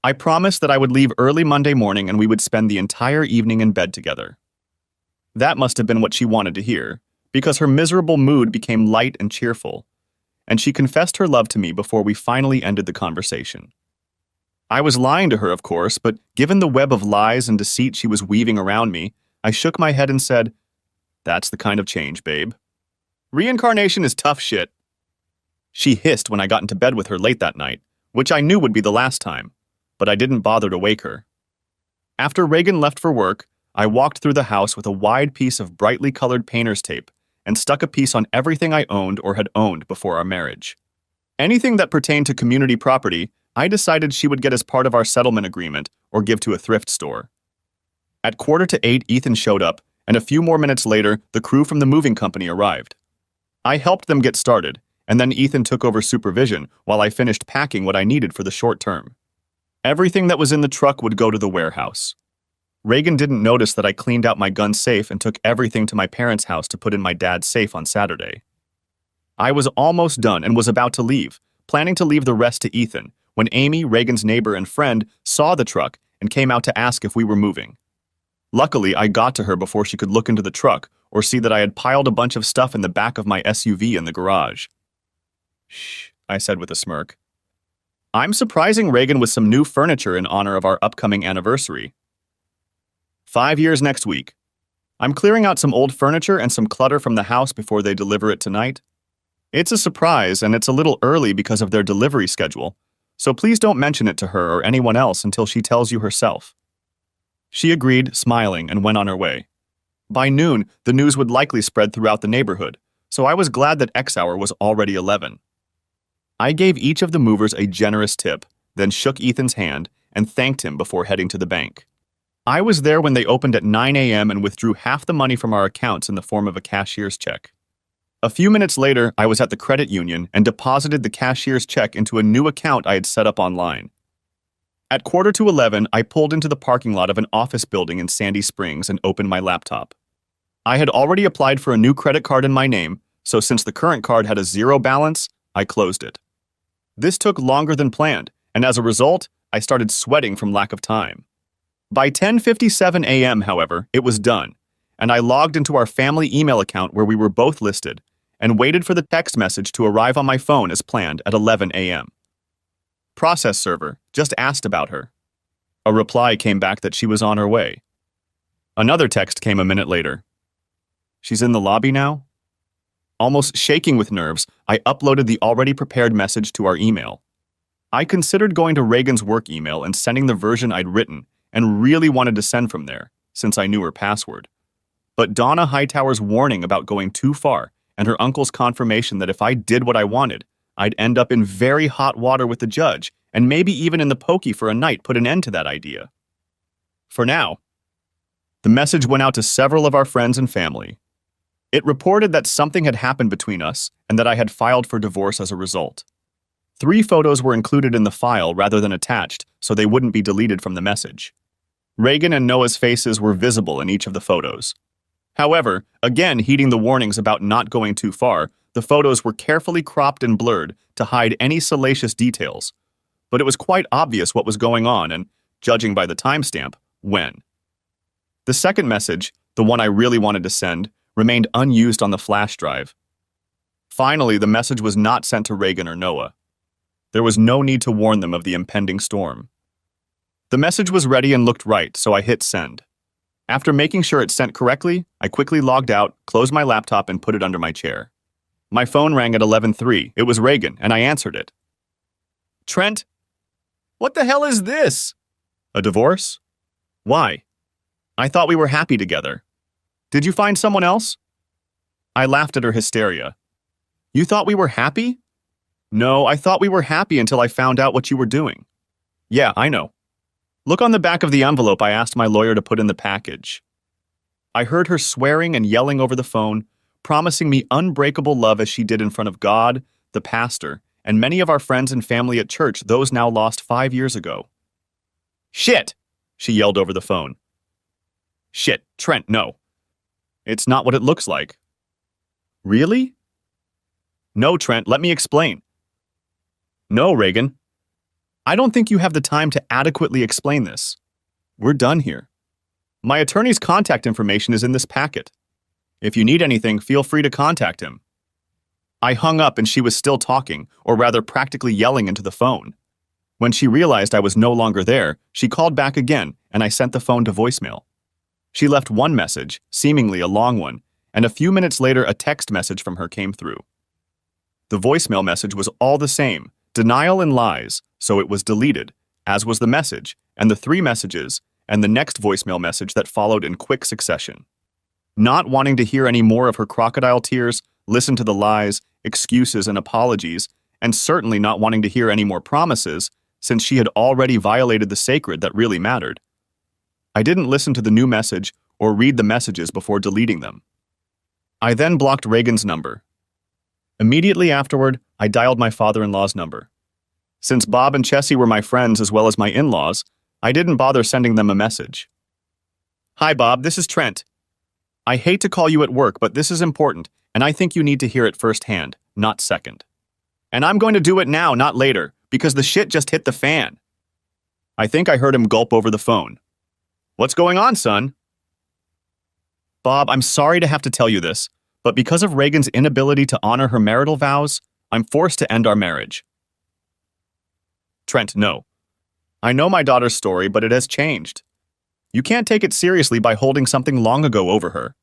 I promised that I would leave early Monday morning and we would spend the entire evening in bed together. That must have been what she wanted to hear, because her miserable mood became light and cheerful, and she confessed her love to me before we finally ended the conversation. I was lying to her, of course, but given the web of lies and deceit she was weaving around me, I shook my head and said, "That's the kind of change, babe. Reincarnation is tough shit." She hissed when I got into bed with her late that night, which I knew would be the last time, but I didn't bother to wake her. After Reagan left for work, I walked through the house with a wide piece of brightly colored painter's tape and stuck a piece on everything I owned or had owned before our marriage. Anything that pertained to community property, I decided she would get as part of our settlement agreement or give to a thrift store. At 7:45, Ethan showed up, and a few more minutes later, the crew from the moving company arrived. I helped them get started, and then Ethan took over supervision while I finished packing what I needed for the short term. Everything that was in the truck would go to the warehouse. Reagan didn't notice that I cleaned out my gun safe and took everything to my parents' house to put in my dad's safe on Saturday. I was almost done and was about to leave, planning to leave the rest to Ethan, when Amy, Reagan's neighbor and friend, saw the truck and came out to ask if we were moving. Luckily, I got to her before she could look into the truck or see that I had piled a bunch of stuff in the back of my SUV in the garage. "Shh," I said with a smirk. "I'm surprising Reagan with some new furniture in honor of our upcoming anniversary. 5 years next week. I'm clearing out some old furniture and some clutter from the house before they deliver it tonight. It's a surprise, and it's a little early because of their delivery schedule, so please don't mention it to her or anyone else until she tells you herself." She agreed, smiling, and went on her way. By noon, the news would likely spread throughout the neighborhood, so I was glad that X hour was already 11. I gave each of the movers a generous tip, then shook Ethan's hand and thanked him before heading to the bank. I was there when they opened at 9 a.m. and withdrew half the money from our accounts in the form of a cashier's check. A few minutes later, I was at the credit union and deposited the cashier's check into a new account I had set up online. At 11:15, I pulled into the parking lot of an office building in Sandy Springs and opened my laptop. I had already applied for a new credit card in my name, so since the current card had a zero balance, I closed it. This took longer than planned, and as a result, I started sweating from lack of time. By 10:57 a.m., however, it was done, and I logged into our family email account where we were both listed and waited for the text message to arrive on my phone as planned at 11 a.m. Process server, just asked about her. A reply came back that she was on her way. Another text came a minute later. "She's in the lobby now?" Almost shaking with nerves, I uploaded the already prepared message to our email. I considered going to Reagan's work email and sending the version I'd written, and really wanted to send from there, since I knew her password. But Donna Hightower's warning about going too far and her uncle's confirmation that if I did what I wanted, I'd end up in very hot water with the judge, and maybe even in the pokey for a night, put an end to that idea. For now. The message went out to several of our friends and family. It reported that something had happened between us and that I had filed for divorce as a result. 3 photos were included in the file rather than attached, so they wouldn't be deleted from the message. Reagan and Noah's faces were visible in each of the photos. However, again heeding the warnings about not going too far, the photos were carefully cropped and blurred to hide any salacious details. But it was quite obvious what was going on and, judging by the timestamp, when. The second message, the one I really wanted to send, remained unused on the flash drive. Finally, the message was not sent to Reagan or Noah. There was no need to warn them of the impending storm. The message was ready and looked right, so I hit send. After making sure it sent correctly, I quickly logged out, closed my laptop, and put it under my chair. My phone rang at 11:03. It was Reagan, and I answered it. "Trent, what the hell is this?" "A divorce? Why? I thought we were happy together. Did you find someone else?" I laughed at her hysteria. "You thought we were happy?" "No, I thought we were happy until I found out what you were doing." "Yeah, I know. Look on the back of the envelope I asked my lawyer to put in the package." I heard her swearing and yelling over the phone, promising me unbreakable love as she did in front of God, the pastor, and many of our friends and family at church, those now lost 5 years ago. Shit! She yelled over the phone. Shit, Trent, no. It's not what it looks like. Really? No, Trent, let me explain. No, Reagan. I don't think you have the time to adequately explain this. We're done here. My attorney's contact information is in this packet. If you need anything, feel free to contact him. I hung up and she was still talking, or rather practically yelling into the phone. When she realized I was no longer there, she called back again and I sent the phone to voicemail. She left one message, seemingly a long one, and a few minutes later a text message from her came through. The voicemail message was all the same, denial and lies, so it was deleted, as was the message, and the 3 messages, and the next voicemail message that followed in quick succession. Not wanting to hear any more of her crocodile tears, listen to the lies, excuses, and apologies, and certainly not wanting to hear any more promises, since she had already violated the sacred that really mattered. I didn't listen to the new message or read the messages before deleting them. I then blocked Reagan's number. Immediately afterward, I dialed my father-in-law's number. Since Bob and Chessie were my friends as well as my in-laws, I didn't bother sending them a message. Hi, Bob, this is Trent. I hate to call you at work, but this is important, and I think you need to hear it firsthand, not second. And I'm going to do it now, not later, because the shit just hit the fan. I think I heard him gulp over the phone. What's going on, son? Bob, I'm sorry to have to tell you this, but because of Reagan's inability to honor her marital vows, I'm forced to end our marriage. Trent, no. I know my daughter's story, but it has changed. You can't take it seriously by holding something long ago over her.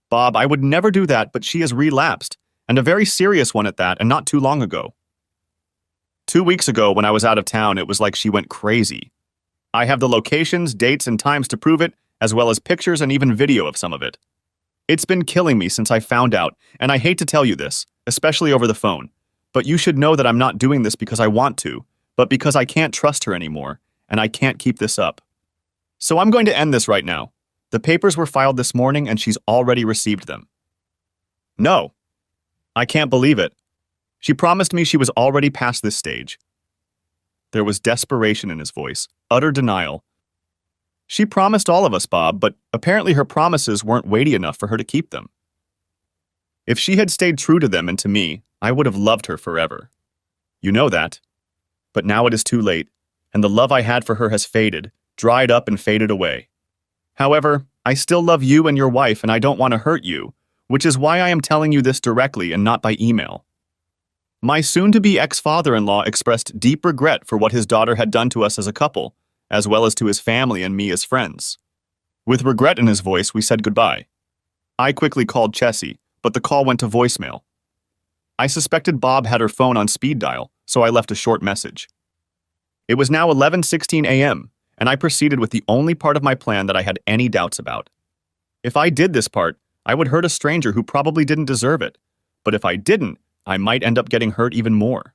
Bob, I would never do that, but she has relapsed, and a very serious one at that, and not too long ago. 2 weeks ago, when I was out of town, it was like she went crazy. I have the locations, dates, and times to prove it, as well as pictures and even video of some of it. It's been killing me since I found out, and I hate to tell you this, especially over the phone, but you should know that I'm not doing this because I want to, but because I can't trust her anymore, and I can't keep this up. So I'm going to end this right now. The papers were filed this morning, and she's already received them. No. I can't believe it. She promised me she was already past this stage. There was desperation in his voice, utter denial. She promised all of us, Bob, but apparently her promises weren't weighty enough for her to keep them. If she had stayed true to them and to me, I would have loved her forever. You know that. But now it is too late, and the love I had for her has faded, dried up and faded away. However, I still love you and your wife, and I don't want to hurt you, which is why I am telling you this directly and not by email. My soon-to-be ex-father-in-law expressed deep regret for what his daughter had done to us as a couple, as well as to his family and me as friends. With regret in his voice, we said goodbye. I quickly called Chessie, but the call went to voicemail. I suspected Bob had her phone on speed dial, so I left a short message. It was now 11:16 a.m., and I proceeded with the only part of my plan that I had any doubts about. If I did this part, I would hurt a stranger who probably didn't deserve it, but if I didn't, I might end up getting hurt even more.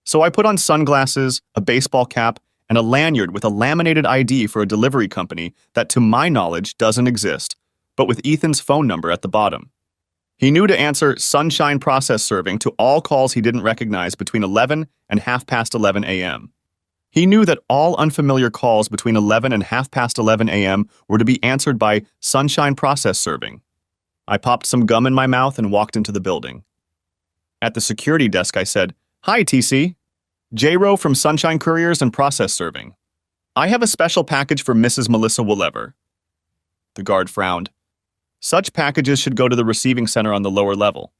So I put on sunglasses, a baseball cap, and a lanyard with a laminated ID for a delivery company that to my knowledge doesn't exist, but with Ethan's phone number at the bottom. He knew to answer Sunshine Process Serving to all calls he didn't recognize between 11 and 11:30 a.m. He knew that all unfamiliar calls between 11 and 11:30 a.m. were to be answered by Sunshine Process Serving. I popped some gum in my mouth and walked into the building. At the security desk, I said, "Hi, TC. J-Row from Sunshine Couriers and Process Serving. I have a special package for Mrs. Melissa Woolever." The guard frowned. "Such packages should go to the receiving center on the lower level."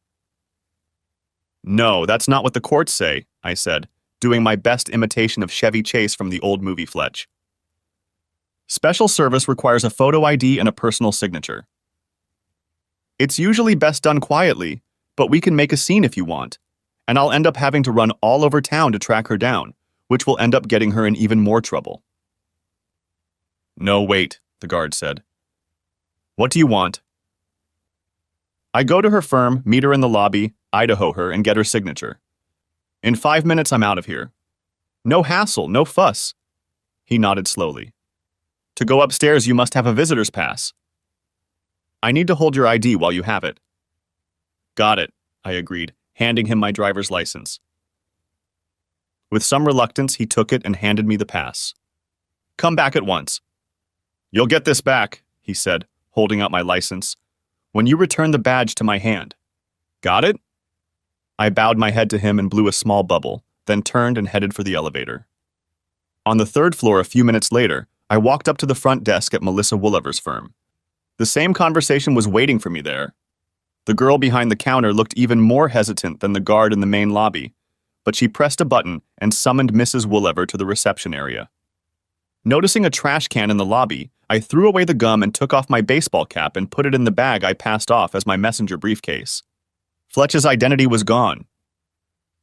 "No, that's not what the courts say," I said, doing my best imitation of Chevy Chase from the old movie Fletch. "Special service requires a photo ID and a personal signature. It's usually best done quietly, but we can make a scene if you want, and I'll end up having to run all over town to track her down, which will end up getting her in even more trouble." "No, wait," the guard said. "What do you want?" "I go to her firm, meet her in the lobby, Idaho her, and get her signature. In 5 minutes, I'm out of here. No hassle, no fuss." He nodded slowly. "To go upstairs, you must have a visitor's pass." "I need to hold your ID while you have it. Got it, I agreed, handing him my driver's license. With some reluctance, he took it and handed me the pass. Come back at once. You'll get this back, he said, holding out my license, when you return the badge to my hand. Got it? I bowed my head to him and blew a small bubble, then turned and headed for the elevator. On the third floor a few minutes later, I walked up to the front desk at Melissa Woolliver's firm. The same conversation was waiting for me there. The girl behind the counter looked even more hesitant than the guard in the main lobby, but she pressed a button and summoned Mrs. Woolliver to the reception area. Noticing a trash can in the lobby, I threw away the gum and took off my baseball cap and put it in the bag I passed off as my messenger briefcase. Fletch's identity was gone.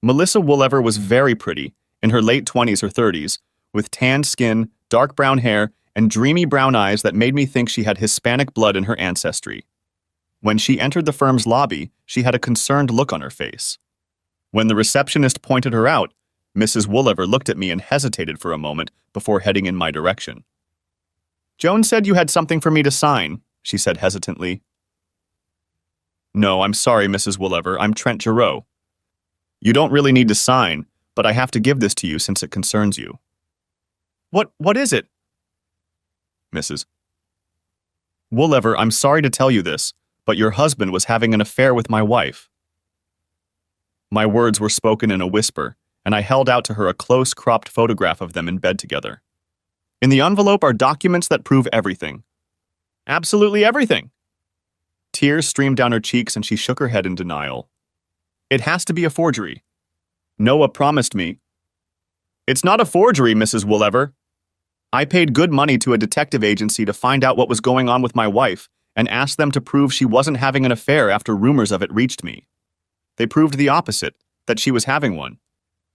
Melissa Woolliver was very pretty, in her late 20s or 30s, with tanned skin, dark brown hair, and dreamy brown eyes that made me think she had Hispanic blood in her ancestry. When she entered the firm's lobby, she had a concerned look on her face. When the receptionist pointed her out, Mrs. Woolliver looked at me and hesitated for a moment before heading in my direction. Joan said you had something for me to sign, she said hesitantly. No, I'm sorry, Mrs. Woolliver, I'm Trent Giroux. You don't really need to sign, but I have to give this to you since it concerns you. What is it? Mrs. Woolliver, I'm sorry to tell you this, but your husband was having an affair with my wife. My words were spoken in a whisper, and I held out to her a close, cropped photograph of them in bed together. In the envelope are documents that prove everything. Absolutely everything. Tears streamed down her cheeks and she shook her head in denial. It has to be a forgery. Noah promised me. It's not a forgery, Mrs. Woolliver. I paid good money to a detective agency to find out what was going on with my wife and asked them to prove she wasn't having an affair after rumors of it reached me. They proved the opposite, that she was having one.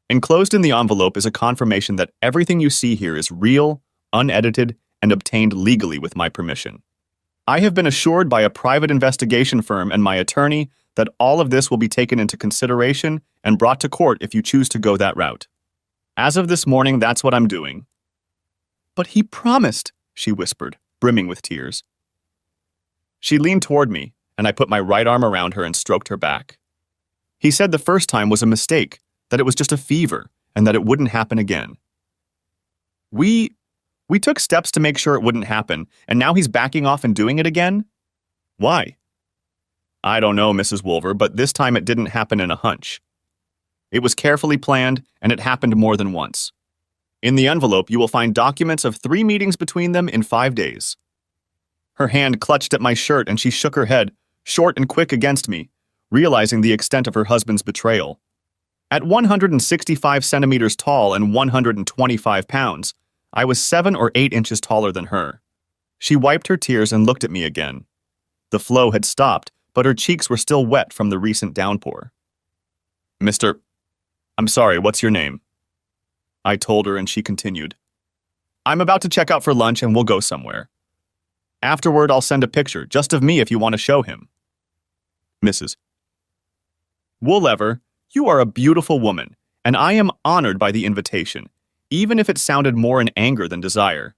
Enclosed in the envelope is a confirmation that everything you see here is real, unedited, and obtained legally with my permission. I have been assured by a private investigation firm and my attorney that all of this will be taken into consideration and brought to court if you choose to go that route. As of this morning, that's what I'm doing. But he promised, she whispered, brimming with tears. She leaned toward me, and I put my right arm around her and stroked her back. He said the first time was a mistake, that it was just a fever, and that it wouldn't happen again. We took steps to make sure it wouldn't happen, and now he's backing off and doing it again? Why? I don't know, Mrs. Woolver, but this time it didn't happen in a hunch. It was carefully planned, and it happened more than once. In the envelope, you will find documents of 3 meetings between them in 5 days. Her hand clutched at my shirt and she shook her head, short and quick against me, realizing the extent of her husband's betrayal. At 165 centimeters tall and 125 pounds, I was 7 or 8 inches taller than her. She wiped her tears and looked at me again. The flow had stopped, but her cheeks were still wet from the recent downpour. I'm sorry, what's your name? I told her and she continued. I'm about to check out for lunch and we'll go somewhere. Afterward, I'll send a picture, just of me if you want to show him. Mrs. Woolliver, you are a beautiful woman, and I am honored by the invitation, even if it sounded more in anger than desire.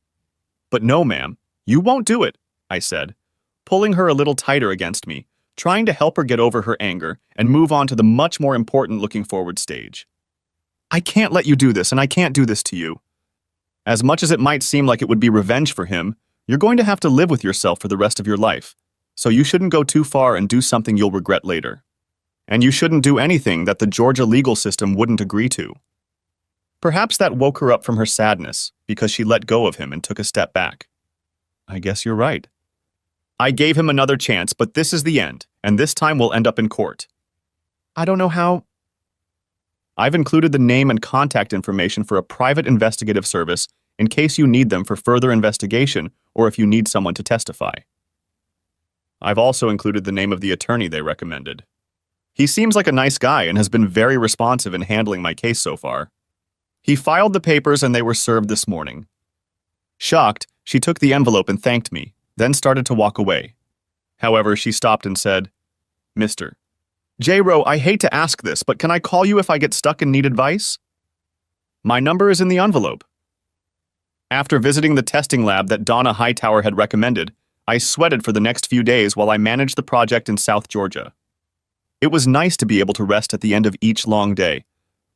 But no, ma'am, you won't do it, I said, pulling her a little tighter against me, trying to help her get over her anger and move on to the much more important looking forward stage. I can't let you do this, and I can't do this to you. As much as it might seem like it would be revenge for him, you're going to have to live with yourself for the rest of your life, so you shouldn't go too far and do something you'll regret later. And you shouldn't do anything that the Georgia legal system wouldn't agree to. Perhaps that woke her up from her sadness, because she let go of him and took a step back. I guess you're right. I gave him another chance, but this is the end, and this time we'll end up in court. I don't know how. I've included the name and contact information for a private investigative service in case you need them for further investigation or if you need someone to testify. I've also included the name of the attorney they recommended. He seems like a nice guy and has been very responsive in handling my case so far. He filed the papers and they were served this morning. Shocked, she took the envelope and thanked me, then started to walk away. However, she stopped and said, Mr. J-Ro, I hate to ask this, but can I call you if I get stuck and need advice? My number is in the envelope. After visiting the testing lab that Donna Hightower had recommended, I sweated for the next few days while I managed the project in South Georgia. It was nice to be able to rest at the end of each long day,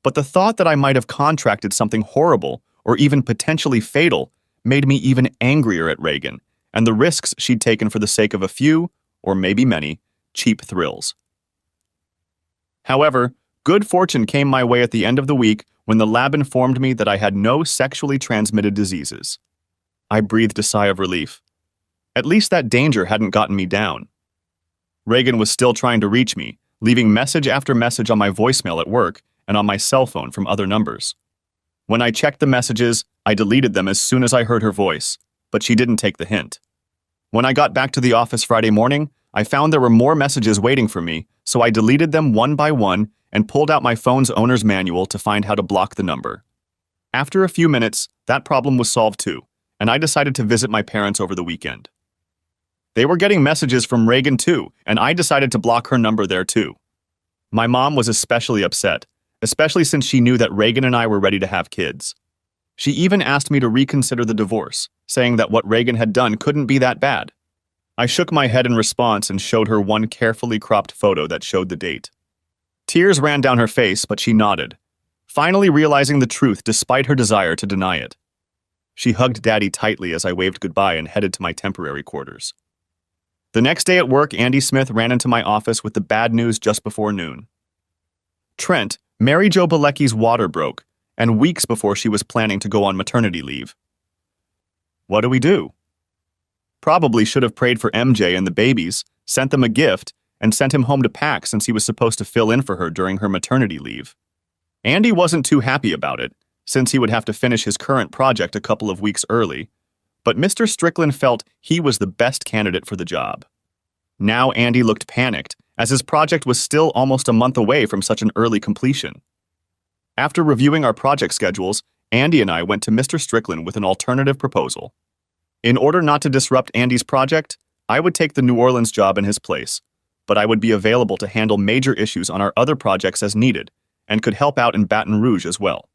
but the thought that I might have contracted something horrible or even potentially fatal made me even angrier at Reagan and the risks she'd taken for the sake of a few, or maybe many, cheap thrills. However, good fortune came my way at the end of the week when the lab informed me that I had no sexually transmitted diseases. I breathed a sigh of relief. At least that danger hadn't gotten me down. Reagan was still trying to reach me, leaving message after message on my voicemail at work and on my cell phone from other numbers. When I checked the messages, I deleted them as soon as I heard her voice, but she didn't take the hint. When I got back to the office Friday morning, I found there were more messages waiting for me, so I deleted them one by one and pulled out my phone's owner's manual to find how to block the number. After a few minutes, that problem was solved too, and I decided to visit my parents over the weekend. They were getting messages from Reagan too, and I decided to block her number there too. My mom was especially upset, especially since she knew that Reagan and I were ready to have kids. She even asked me to reconsider the divorce, saying that what Reagan had done couldn't be that bad. I shook my head in response and showed her one carefully cropped photo that showed the date. Tears ran down her face, but she nodded, finally realizing the truth despite her desire to deny it. She hugged Daddy tightly as I waved goodbye and headed to my temporary quarters. The next day at work, Andy Smith ran into my office with the bad news just before noon. Trent, Mary Jo Bilecki's water broke, and weeks before she was planning to go on maternity leave. What do we do? Probably should have prayed for MJ and the babies, sent them a gift, and sent him home to pack since he was supposed to fill in for her during her maternity leave. Andy wasn't too happy about it, since he would have to finish his current project a couple of weeks early, but Mr. Strickland felt he was the best candidate for the job. Now Andy looked panicked, as his project was still almost a month away from such an early completion. After reviewing our project schedules, Andy and I went to Mr. Strickland with an alternative proposal. In order not to disrupt Andy's project, I would take the New Orleans job in his place, but I would be available to handle major issues on our other projects as needed, and could help out in Baton Rouge as well.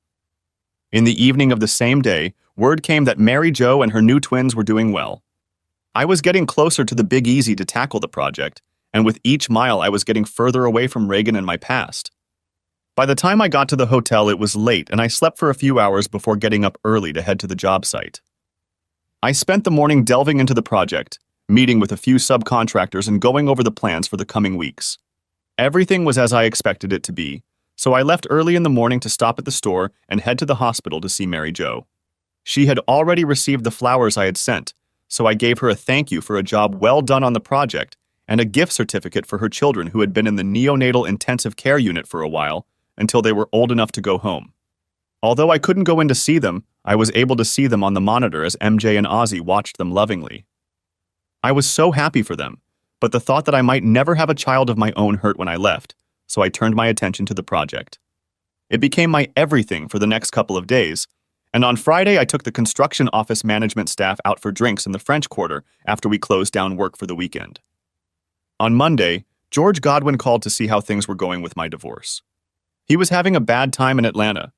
In the evening of the same day, word came that Mary Jo and her new twins were doing well. I was getting closer to the Big Easy to tackle the project, and with each mile I was getting further away from Reagan and my past. By the time I got to the hotel, it was late, and I slept for a few hours before getting up early to head to the job site. I spent the morning delving into the project, meeting with a few subcontractors and going over the plans for the coming weeks. Everything was as I expected it to be, so I left early in the morning to stop at the store and head to the hospital to see Mary Jo. She had already received the flowers I had sent, so I gave her a thank you for a job well done on the project and a gift certificate for her children who had been in the neonatal intensive care unit for a while until they were old enough to go home. Although I couldn't go in to see them, I was able to see them on the monitor as MJ and Ozzy watched them lovingly. I was so happy for them, but the thought that I might never have a child of my own hurt when I left, so I turned my attention to the project. It became my everything for the next couple of days, and on Friday I took the construction office management staff out for drinks in the French Quarter after we closed down work for the weekend. On Monday, George Godwin called to see how things were going with my divorce. He was having a bad time in Atlanta.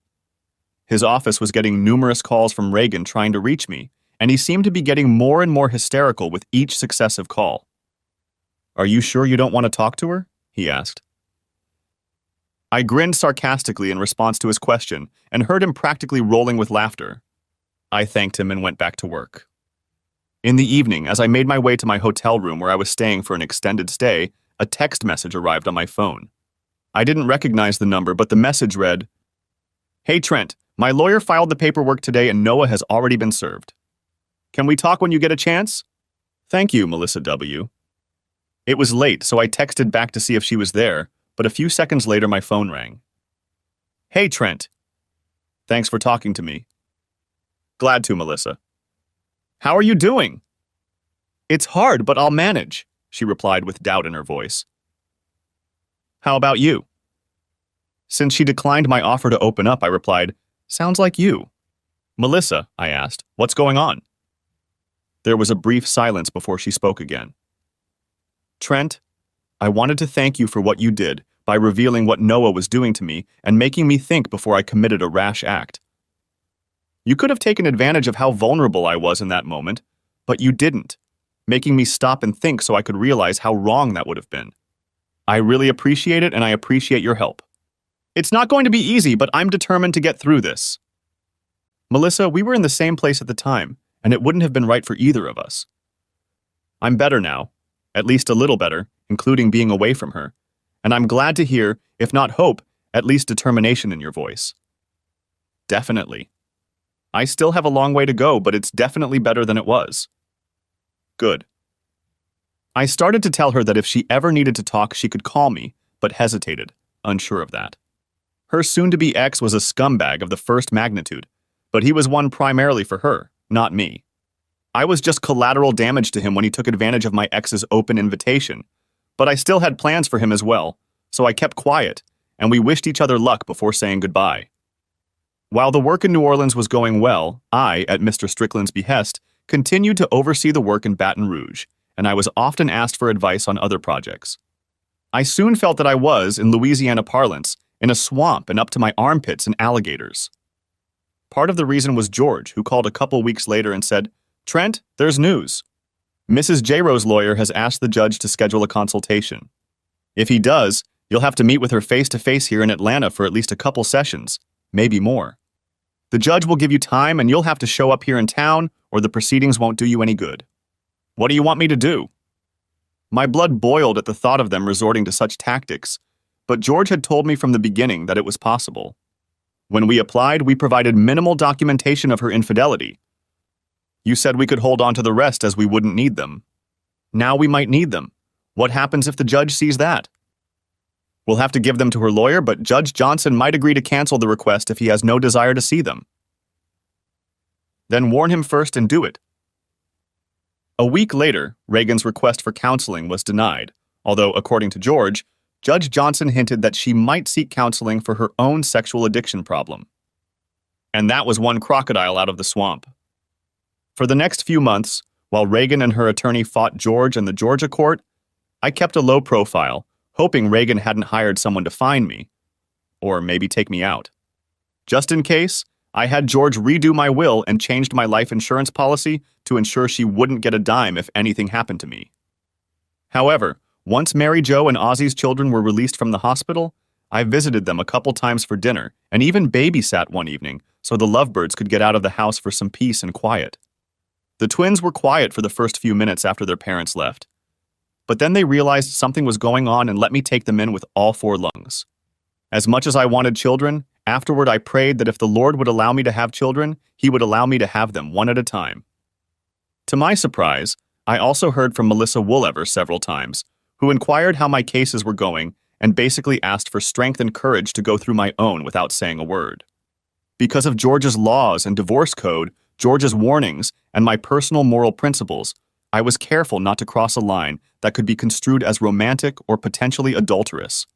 His office was getting numerous calls from Reagan trying to reach me, and he seemed to be getting more and more hysterical with each successive call. "Are you sure you don't want to talk to her?" he asked. I grinned sarcastically in response to his question and heard him practically rolling with laughter. I thanked him and went back to work. In the evening, as I made my way to my hotel room where I was staying for an extended stay, a text message arrived on my phone. I didn't recognize the number, but the message read, "Hey Trent, my lawyer filed the paperwork today and Noah has already been served. Can we talk when you get a chance? Thank you, Melissa W." It was late, so I texted back to see if she was there, but a few seconds later my phone rang. "Hey Trent. Thanks for talking to me." "Glad to, Melissa." "How are you doing?" "It's hard, but I'll manage," she replied with doubt in her voice. "How about you?" Since she declined my offer to open up, I replied, "Sounds like you." "Melissa," I asked, "what's going on?" There was a brief silence before she spoke again. "Trent, I wanted to thank you for what you did by revealing what Noah was doing to me and making me think before I committed a rash act. You could have taken advantage of how vulnerable I was in that moment, but you didn't, making me stop and think so I could realize how wrong that would have been. I really appreciate it, and I appreciate your help. It's not going to be easy, but I'm determined to get through this. Melissa, we were in the same place at the time, and it wouldn't have been right for either of us. I'm better now, at least a little better, including being away from her, and I'm glad to hear, if not hope, at least determination in your voice. Definitely. I still have a long way to go, but it's definitely better than it was. Good. I started to tell her that if she ever needed to talk, she could call me, but hesitated, unsure of that. Her soon-to-be ex was a scumbag of the first magnitude, but he was one primarily for her, not me. I was just collateral damage to him when he took advantage of my ex's open invitation, but I still had plans for him as well, so I kept quiet, and we wished each other luck before saying goodbye. While the work in New Orleans was going well, I, at Mr. Strickland's behest, continued to oversee the work in Baton Rouge, and I was often asked for advice on other projects. I soon felt that I was, in Louisiana parlance, in a swamp and up to my armpits in alligators. Part of the reason was George, who called a couple weeks later and said, "Trent, there's news. Mrs. J-Ro's lawyer has asked the judge to schedule a consultation. If he does, you'll have to meet with her face-to-face here in Atlanta for at least a couple sessions, maybe more. The judge will give you time and you'll have to show up here in town or the proceedings won't do you any good. What do you want me to do?" My blood boiled at the thought of them resorting to such tactics, but George had told me from the beginning that it was possible. When we applied, we provided minimal documentation of her infidelity. You said we could hold on to the rest as we wouldn't need them. Now we might need them. What happens if the judge sees that? We'll have to give them to her lawyer, but Judge Johnson might agree to cancel the request if he has no desire to see them. Then warn him first and do it. A week later, Reagan's request for counseling was denied, although, according to George, Judge Johnson hinted that she might seek counseling for her own sexual addiction problem. And that was one crocodile out of the swamp. For the next few months, while Reagan and her attorney fought George in the Georgia court, I kept a low profile, hoping Reagan hadn't hired someone to find me, or maybe take me out. Just in case, I had George redo my will and changed my life insurance policy to ensure she wouldn't get a dime if anything happened to me. However, once Mary Jo and Ozzy's children were released from the hospital, I visited them a couple times for dinner and even babysat one evening so the lovebirds could get out of the house for some peace and quiet. The twins were quiet for the first few minutes after their parents left. But then they realized something was going on and let me take them in with all four lungs. As much as I wanted children, afterward I prayed that if the Lord would allow me to have children, He would allow me to have them one at a time. To my surprise, I also heard from Melissa Woolever several times, who inquired how my cases were going and basically asked for strength and courage to go through my own without saying a word. Because of George's laws and divorce code, George's warnings, and my personal moral principles, I was careful not to cross a line that could be construed as romantic or potentially adulterous.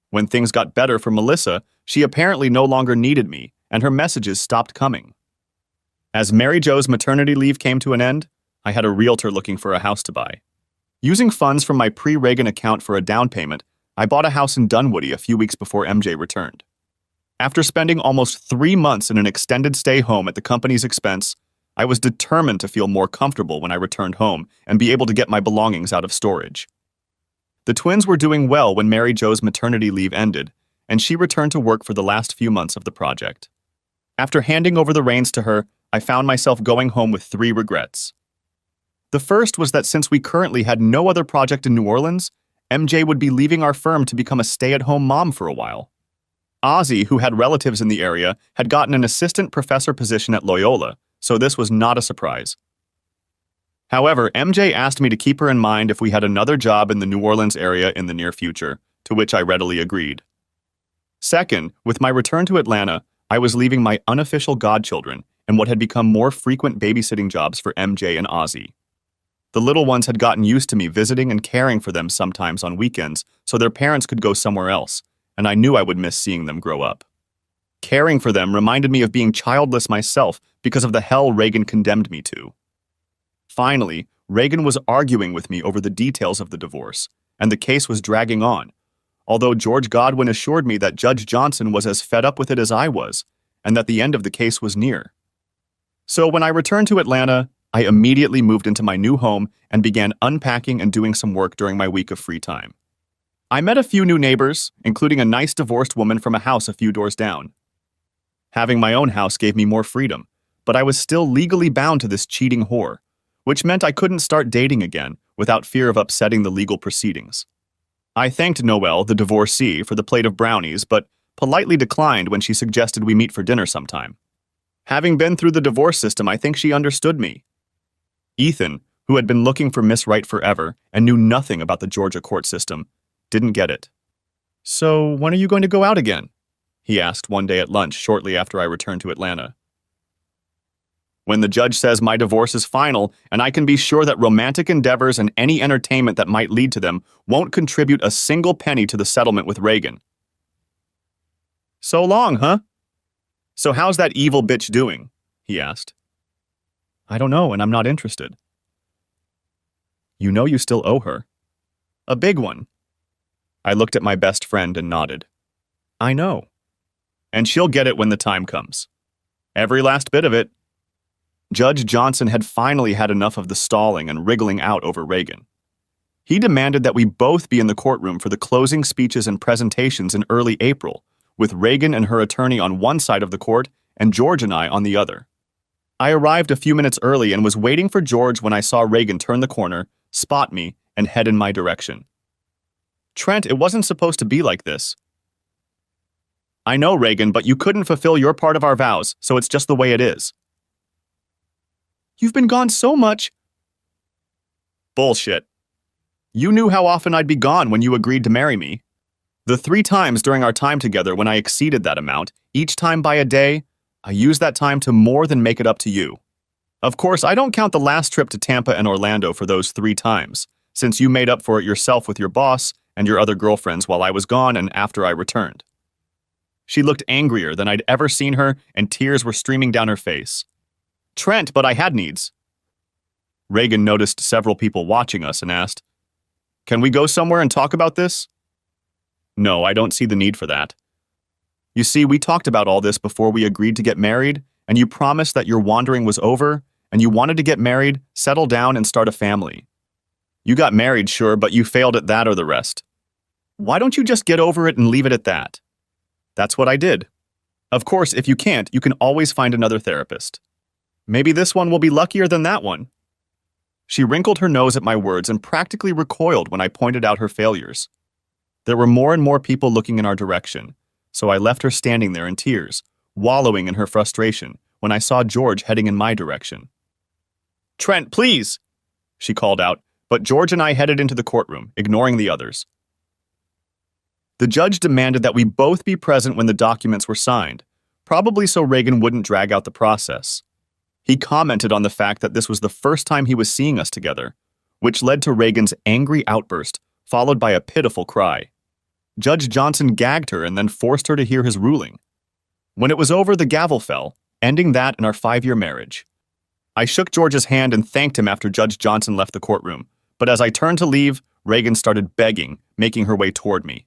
When things got better for Melissa, she apparently no longer needed me, and her messages stopped coming. As Mary Jo's maternity leave came to an end, I had a realtor looking for a house to buy. Using funds from my pre-Reagan account for a down payment, I bought a house in Dunwoody a few weeks before MJ returned. After spending almost 3 months in an extended stay home at the company's expense, I was determined to feel more comfortable when I returned home and be able to get my belongings out of storage. The twins were doing well when Mary Jo's maternity leave ended, and she returned to work for the last few months of the project. After handing over the reins to her, I found myself going home with 3 regrets. The first was that since we currently had no other project in New Orleans, MJ would be leaving our firm to become a stay-at-home mom for a while. Ozzy, who had relatives in the area, had gotten an assistant professor position at Loyola, so this was not a surprise. However, MJ asked me to keep her in mind if we had another job in the New Orleans area in the near future, to which I readily agreed. Second, with my return to Atlanta, I was leaving my unofficial godchildren and what had become more frequent babysitting jobs for MJ and Ozzy. The little ones had gotten used to me visiting and caring for them sometimes on weekends so their parents could go somewhere else, and I knew I would miss seeing them grow up. Caring for them reminded me of being childless myself because of the hell Reagan condemned me to. Finally, Reagan was arguing with me over the details of the divorce, and the case was dragging on, although George Godwin assured me that Judge Johnson was as fed up with it as I was, and that the end of the case was near. So when I returned to Atlanta, I immediately moved into my new home and began unpacking and doing some work during my week of free time. I met a few new neighbors, including a nice divorced woman from a house a few doors down. Having my own house gave me more freedom, but I was still legally bound to this cheating whore, which meant I couldn't start dating again without fear of upsetting the legal proceedings. I thanked Noelle, the divorcee, for the plate of brownies, but politely declined when she suggested we meet for dinner sometime. Having been through the divorce system, I think she understood me. Ethan, who had been looking for Miss Right forever and knew nothing about the Georgia court system, didn't get it. "So, when are you going to go out again?" he asked one day at lunch shortly after I returned to Atlanta. "When the judge says my divorce is final and I can be sure that romantic endeavors and any entertainment that might lead to them won't contribute a single penny to the settlement with Reagan." "So long, huh? So how's that evil bitch doing?" he asked. "I don't know, and I'm not interested." "You know you still owe her." "A big one." I looked at my best friend and nodded. "I know. And she'll get it when the time comes. Every last bit of it." Judge Johnson had finally had enough of the stalling and wriggling out over Reagan. He demanded that we both be in the courtroom for the closing speeches and presentations in early April, with Reagan and her attorney on one side of the court and George and I on the other. I arrived a few minutes early and was waiting for George when I saw Reagan turn the corner, spot me, and head in my direction. "Trent, it wasn't supposed to be like this." "I know, Reagan, but you couldn't fulfill your part of our vows, so it's just the way it is." "You've been gone so much." "Bullshit. You knew how often I'd be gone when you agreed to marry me. The 3 times during our time together when I exceeded that amount, each time by a day, I used that time to more than make it up to you. Of course, I don't count the last trip to Tampa and Orlando for those 3 times, since you made up for it yourself with your boss and your other girlfriends while I was gone and after I returned." She looked angrier than I'd ever seen her, and tears were streaming down her face. "Trent, but I had needs." Reagan noticed several people watching us and asked, "Can we go somewhere and talk about this?" "No, I don't see the need for that. You see, we talked about all this before we agreed to get married, and you promised that your wandering was over, and you wanted to get married, settle down, and start a family. You got married, sure, but you failed at that or the rest. Why don't you just get over it and leave it at that?" That's what I did. Of course, if you can't, you can always find another therapist. Maybe this one will be luckier than that one. She wrinkled her nose at my words and practically recoiled when I pointed out her failures. There were more and more people looking in our direction, so I left her standing there in tears, wallowing in her frustration when I saw George heading in my direction. "Trent, please!" she called out, but George and I headed into the courtroom, ignoring the others. The judge demanded that we both be present when the documents were signed, probably so Reagan wouldn't drag out the process. He commented on the fact that this was the first time he was seeing us together, which led to Reagan's angry outburst, followed by a pitiful cry. Judge Johnson gagged her and then forced her to hear his ruling. When it was over, the gavel fell, ending that and our 5-year marriage. I shook George's hand and thanked him after Judge Johnson left the courtroom, but as I turned to leave, Reagan started begging, making her way toward me.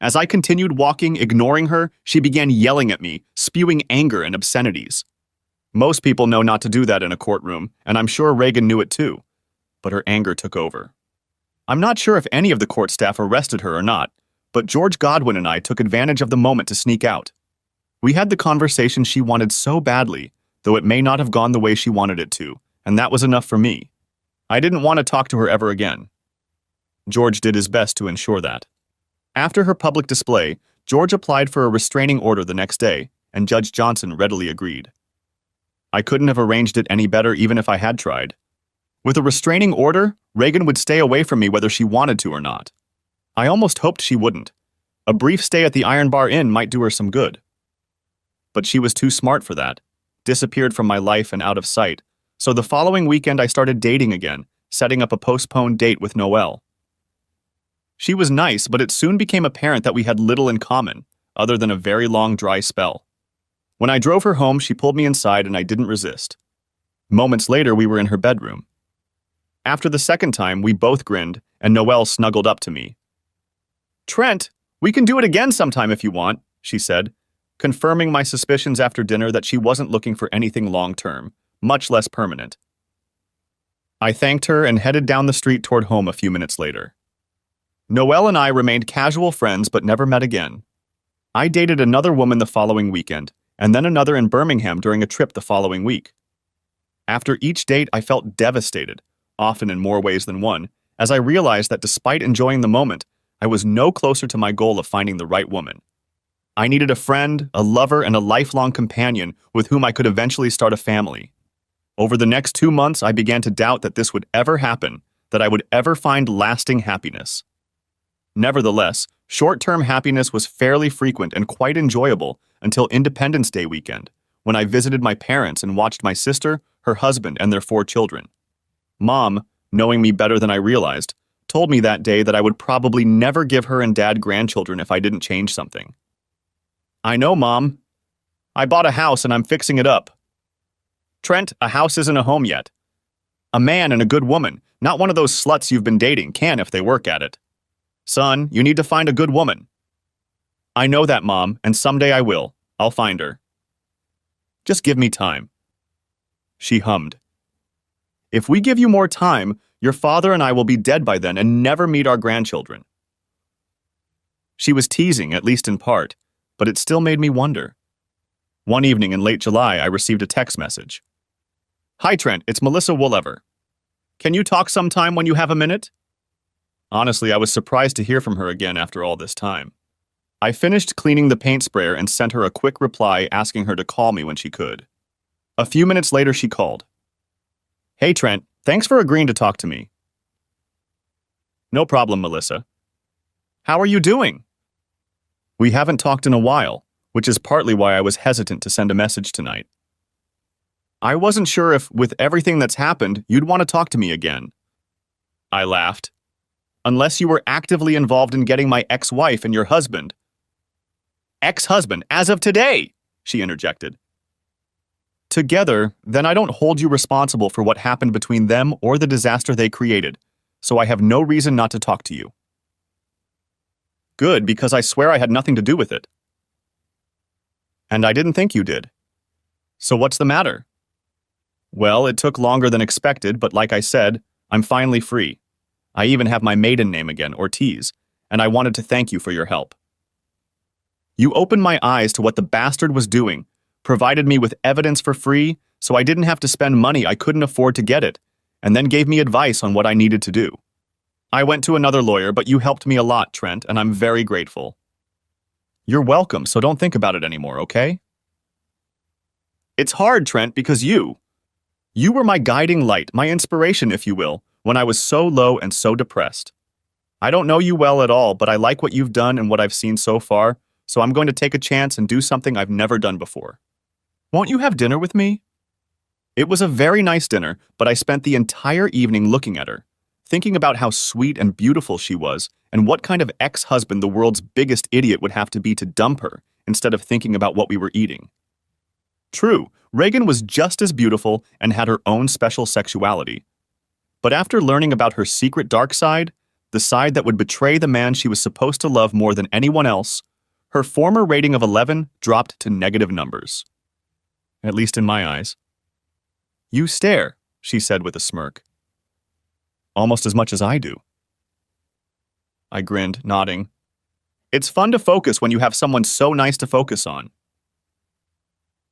As I continued walking, ignoring her, she began yelling at me, spewing anger and obscenities. Most people know not to do that in a courtroom, and I'm sure Reagan knew it too. But her anger took over. I'm not sure if any of the court staff arrested her or not, but George Godwin and I took advantage of the moment to sneak out. We had the conversation she wanted so badly, though it may not have gone the way she wanted it to, and that was enough for me. I didn't want to talk to her ever again. George did his best to ensure that. After her public display, George applied for a restraining order the next day, and Judge Johnson readily agreed. I couldn't have arranged it any better even if I had tried. With a restraining order, Reagan would stay away from me whether she wanted to or not. I almost hoped she wouldn't. A brief stay at the Iron Bar Inn might do her some good. But she was too smart for that, disappeared from my life and out of sight, so the following weekend I started dating again, setting up a postponed date with Noelle. She was nice, but it soon became apparent that we had little in common, other than a very long dry spell. When I drove her home, she pulled me inside and I didn't resist. Moments later, we were in her bedroom. After the second time, we both grinned, and Noelle snuggled up to me. "Trent, we can do it again sometime if you want," she said, confirming my suspicions after dinner that she wasn't looking for anything long-term, much less permanent. I thanked her and headed down the street toward home a few minutes later. Noelle and I remained casual friends but never met again. I dated another woman the following weekend, and then another in Birmingham during a trip the following week. After each date, I felt devastated, often in more ways than one, as I realized that despite enjoying the moment, I was no closer to my goal of finding the right woman. I needed a friend, a lover, and a lifelong companion with whom I could eventually start a family. Over the next 2 months, I began to doubt that this would ever happen, that I would ever find lasting happiness. Nevertheless, short-term happiness was fairly frequent and quite enjoyable until Independence Day weekend, when I visited my parents and watched my sister, her husband, and their 4 children. Mom, knowing me better than I realized, told me that day that I would probably never give her and Dad grandchildren if I didn't change something. I know, Mom. I bought a house and I'm fixing it up. Trent, a house isn't a home yet. A man and a good woman, not one of those sluts you've been dating, can if they work at it. Son, you need to find a good woman. I know that, Mom, and someday I will. I'll find her. Just give me time. She hummed. If we give you more time, your father and I will be dead by then and never meet our grandchildren. She was teasing, at least in part, but it still made me wonder. One evening in late July, I received a text message. Hi, Trent, it's Melissa Woolever. Can you talk sometime when you have a minute? Honestly, I was surprised to hear from her again after all this time. I finished cleaning the paint sprayer and sent her a quick reply asking her to call me when she could. A few minutes later, she called. Hey, Trent, thanks for agreeing to talk to me. No problem, Melissa. How are you doing? We haven't talked in a while, which is partly why I was hesitant to send a message tonight. I wasn't sure if, with everything that's happened, you'd want to talk to me again. I laughed. Unless you were actively involved in getting my ex-wife and your husband. Ex-husband, as of today, she interjected. Together, then I don't hold you responsible for what happened between them or the disaster they created, so I have no reason not to talk to you. Good, because I swear I had nothing to do with it. And I didn't think you did. So what's the matter? Well, it took longer than expected, but like I said, I'm finally free. I even have my maiden name again, Ortiz, and I wanted to thank you for your help. You opened my eyes to what the bastard was doing, provided me with evidence for free, so I didn't have to spend money I couldn't afford to get it, and then gave me advice on what I needed to do. I went to another lawyer, but you helped me a lot, Trent, and I'm very grateful. You're welcome, so don't think about it anymore, okay? It's hard, Trent, because you were my guiding light, my inspiration, if you will, when I was so low and so depressed. I don't know you well at all, but I like what you've done and what I've seen so far, so I'm going to take a chance and do something I've never done before. Won't you have dinner with me? It was a very nice dinner, but I spent the entire evening looking at her, thinking about how sweet and beautiful she was, and what kind of ex-husband the world's biggest idiot would have to be to dump her, instead of thinking about what we were eating. True, Reagan was just as beautiful and had her own special sexuality. But after learning about her secret dark side, the side that would betray the man she was supposed to love more than anyone else, her former rating of 11 dropped to negative numbers. At least in my eyes. You stare, she said with a smirk. Almost as much as I do. I grinned, nodding. It's fun to focus when you have someone so nice to focus on.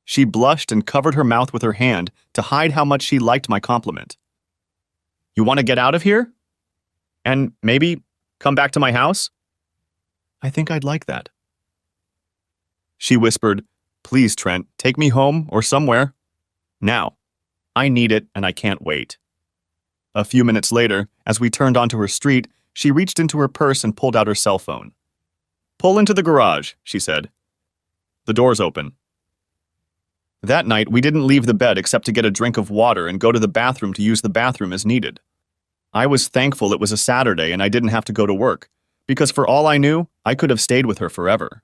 She blushed and covered her mouth with her hand to hide how much she liked my compliment. You want to get out of here? And maybe come back to my house? I think I'd like that. She whispered, Please, Trent, take me home or somewhere. Now. I need it and I can't wait. A few minutes later, as we turned onto her street, she reached into her purse and pulled out her cell phone. Pull into the garage, she said. The door's open. That night, we didn't leave the bed except to get a drink of water and go to the bathroom to use the bathroom as needed. I was thankful it was a Saturday and I didn't have to go to work, because for all I knew, I could have stayed with her forever.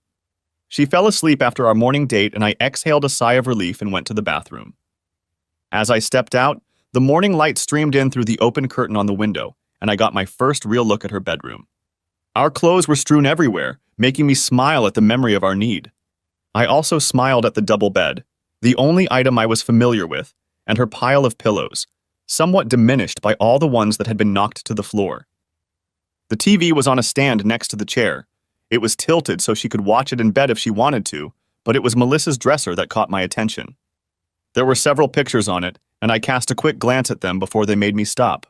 She fell asleep after our morning date and I exhaled a sigh of relief and went to the bathroom. As I stepped out, the morning light streamed in through the open curtain on the window, and I got my first real look at her bedroom. Our clothes were strewn everywhere, making me smile at the memory of our need. I also smiled at the double bed, the only item I was familiar with, and her pile of pillows, somewhat diminished by all the ones that had been knocked to the floor. The TV was on a stand next to the chair. It was tilted so she could watch it in bed if she wanted to, but it was Melissa's dresser that caught my attention. There were several pictures on it, and I cast a quick glance at them before they made me stop.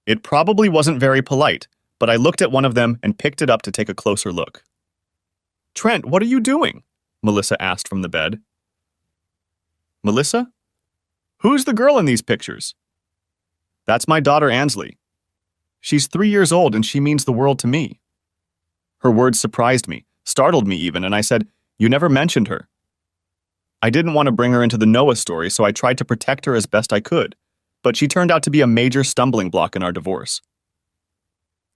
It probably wasn't very polite, but I looked at one of them and picked it up to take a closer look. "Trent, what are you doing?" Melissa asked from the bed. "Melissa? Who's the girl in these pictures?" "That's my daughter Ansley. She's 3 years old and she means the world to me." Her words surprised me, startled me even, and I said, "You never mentioned her." I didn't want to bring her into the Noah story, so I tried to protect her as best I could, but she turned out to be a major stumbling block in our divorce.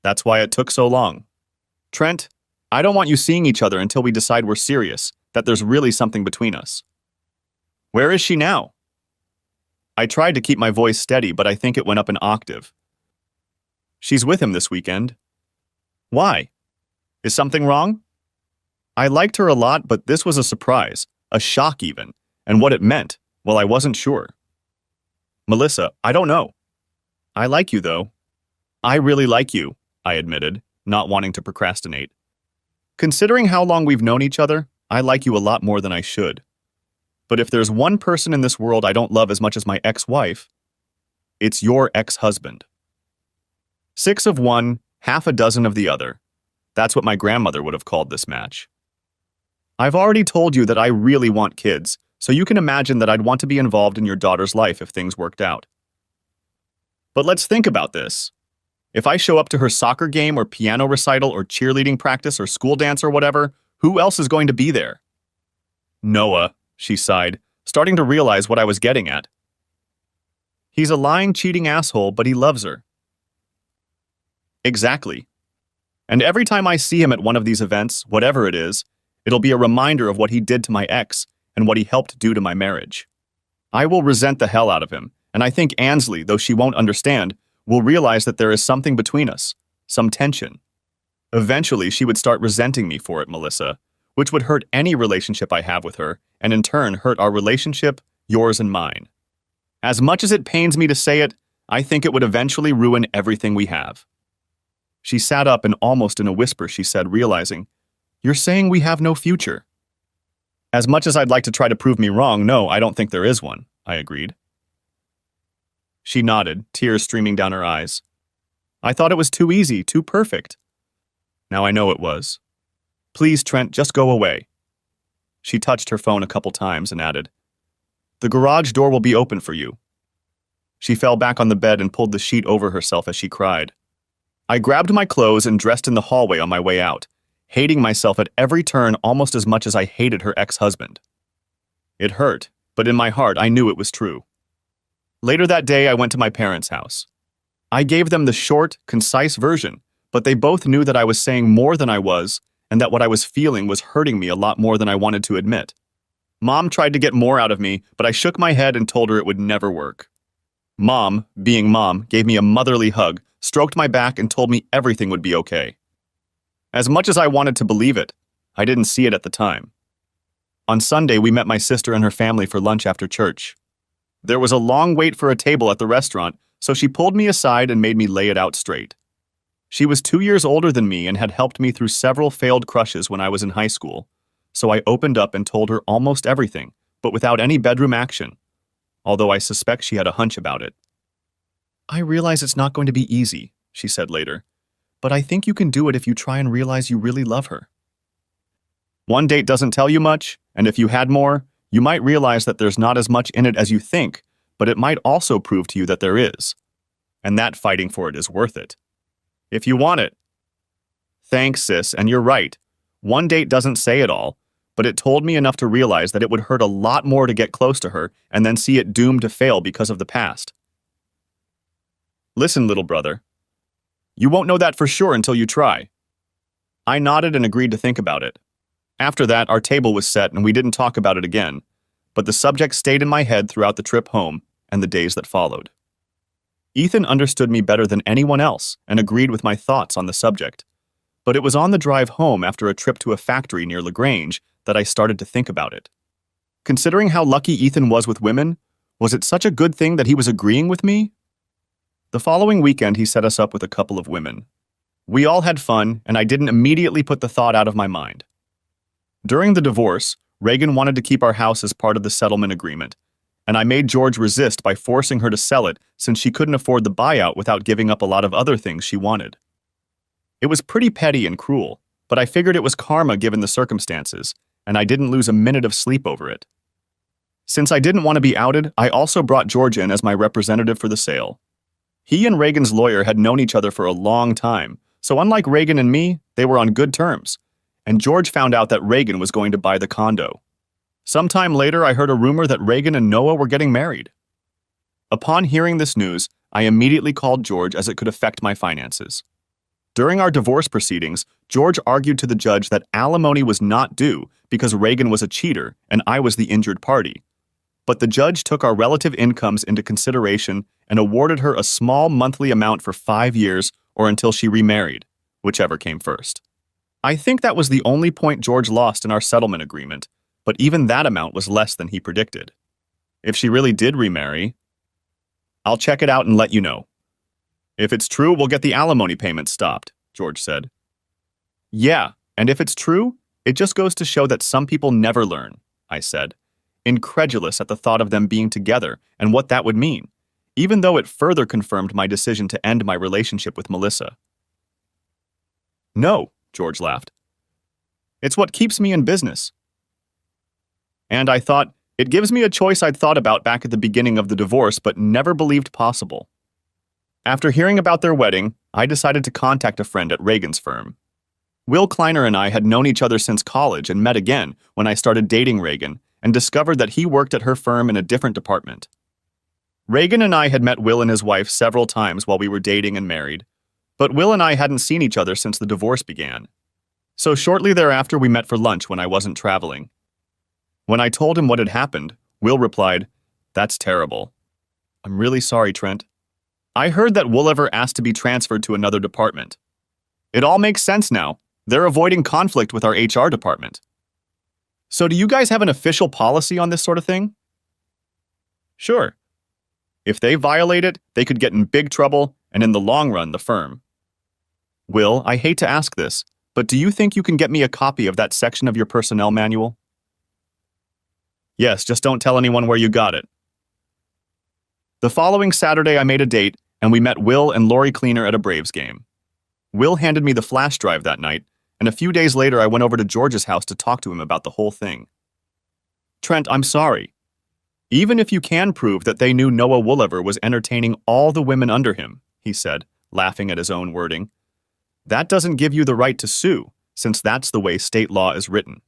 That's why it took so long. Trent, I don't want you seeing each other until we decide we're serious, that there's really something between us. Where is she now? I tried to keep my voice steady, but I think it went up an octave. She's with him this weekend. Why? Is something wrong? I liked her a lot, but this was a surprise, a shock even, and what it meant, well, I wasn't sure. Melissa, I don't know. I like you, though. I really like you, I admitted, not wanting to procrastinate. Considering how long we've known each other, I like you a lot more than I should. But if there's one person in this world I don't love as much as my ex-wife, it's your ex-husband. 6 of one, half a dozen of the other. That's what my grandmother would have called this match. I've already told you that I really want kids, so you can imagine that I'd want to be involved in your daughter's life if things worked out. But let's think about this. If I show up to her soccer game or piano recital or cheerleading practice or school dance or whatever, who else is going to be there? Noah, she sighed, starting to realize what I was getting at. He's a lying, cheating asshole, but he loves her. Exactly. And every time I see him at one of these events, whatever it is, it'll be a reminder of what he did to my ex and what he helped do to my marriage. I will resent the hell out of him, and I think Ansley, though she won't understand, will realize that there is something between us, some tension. Eventually, she would start resenting me for it, Melissa, which would hurt any relationship I have with her, and in turn hurt our relationship, yours and mine. As much as it pains me to say it, I think it would eventually ruin everything we have. She sat up and almost in a whisper she said, realizing, "You're saying we have no future." As much as I'd like to try to prove me wrong, no, I don't think there is one, I agreed. She nodded, tears streaming down her eyes. I thought it was too easy, too perfect. Now I know it was. Please, Trent, just go away. She touched her phone a couple times and added, "The garage door will be open for you." She fell back on the bed and pulled the sheet over herself as she cried. I grabbed my clothes and dressed in the hallway on my way out, hating myself at every turn almost as much as I hated her ex-husband. It hurt, but in my heart I knew it was true. Later that day, I went to my parents' house. I gave them the short, concise version, but they both knew that I was saying more than I was, and that what I was feeling was hurting me a lot more than I wanted to admit. Mom tried to get more out of me, but I shook my head and told her it would never work. Mom, being mom, gave me a motherly hug, stroked my back, and told me everything would be okay. As much as I wanted to believe it, I didn't see it at the time. On Sunday, we met my sister and her family for lunch after church. There was a long wait for a table at the restaurant, so she pulled me aside and made me lay it out straight. She was 2 years older than me and had helped me through several failed crushes when I was in high school, so I opened up and told her almost everything, but without any bedroom action, although I suspect she had a hunch about it. I realize it's not going to be easy, she said later, but I think you can do it if you try and realize you really love her. One date doesn't tell you much, and if you had more, you might realize that there's not as much in it as you think, but it might also prove to you that there is. And that fighting for it is worth it. If you want it. Thanks, sis, and you're right. One date doesn't say it all, but it told me enough to realize that it would hurt a lot more to get close to her and then see it doomed to fail because of the past. Listen, little brother. You won't know that for sure until you try. I nodded and agreed to think about it. After that, our table was set and we didn't talk about it again, but the subject stayed in my head throughout the trip home and the days that followed. Ethan understood me better than anyone else and agreed with my thoughts on the subject, but it was on the drive home after a trip to a factory near LaGrange that I started to think about it. Considering how lucky Ethan was with women, was it such a good thing that he was agreeing with me? The following weekend, he set us up with a couple of women. We all had fun, and I didn't immediately put the thought out of my mind. During the divorce, Reagan wanted to keep our house as part of the settlement agreement, and I made George resist by forcing her to sell it since she couldn't afford the buyout without giving up a lot of other things she wanted. It was pretty petty and cruel, but I figured it was karma given the circumstances, and I didn't lose a minute of sleep over it. Since I didn't want to be outed, I also brought George in as my representative for the sale. He and Reagan's lawyer had known each other for a long time, so unlike Reagan and me, they were on good terms, and George found out that Reagan was going to buy the condo. Sometime later, I heard a rumor that Reagan and Noah were getting married. Upon hearing this news, I immediately called George as it could affect my finances. During our divorce proceedings, George argued to the judge that alimony was not due because Reagan was a cheater and I was the injured party. But the judge took our relative incomes into consideration and awarded her a small monthly amount for 5 years or until she remarried, whichever came first. I think that was the only point George lost in our settlement agreement, but even that amount was less than he predicted. If she really did remarry, I'll check it out and let you know. If it's true, we'll get the alimony payment stopped, George said. Yeah, and if it's true, it just goes to show that some people never learn, I said, incredulous at the thought of them being together and what that would mean, even though it further confirmed my decision to end my relationship with Melissa. No, George laughed. It's what keeps me in business. And I thought, it gives me a choice I'd thought about back at the beginning of the divorce but never believed possible. After hearing about their wedding, I decided to contact a friend at Reagan's firm. Will Kleiner and I had known each other since college and met again when I started dating Reagan and discovered that he worked at her firm in a different department. Reagan and I had met Will and his wife several times while we were dating and married, but Will and I hadn't seen each other since the divorce began. So shortly thereafter we met for lunch when I wasn't traveling. When I told him what had happened, Will replied, "That's terrible. I'm really sorry, Trent. I heard that Woolever asked to be transferred to another department. It all makes sense now. They're avoiding conflict with our HR department. So do you guys have an official policy on this sort of thing?" "Sure. If they violate it, they could get in big trouble, and in the long run, the firm." "Will, I hate to ask this, but do you think you can get me a copy of that section of your personnel manual?" "Yes, just don't tell anyone where you got it." The following Saturday, I made a date, and we met Will and Lori Cleaner at a Braves game. Will handed me the flash drive that night, and a few days later I went over to George's house to talk to him about the whole thing. "Trent, I'm sorry. Even if you can prove that they knew Noah Woolever was entertaining all the women under him," he said, laughing at his own wording, "that doesn't give you the right to sue, since that's the way state law is written.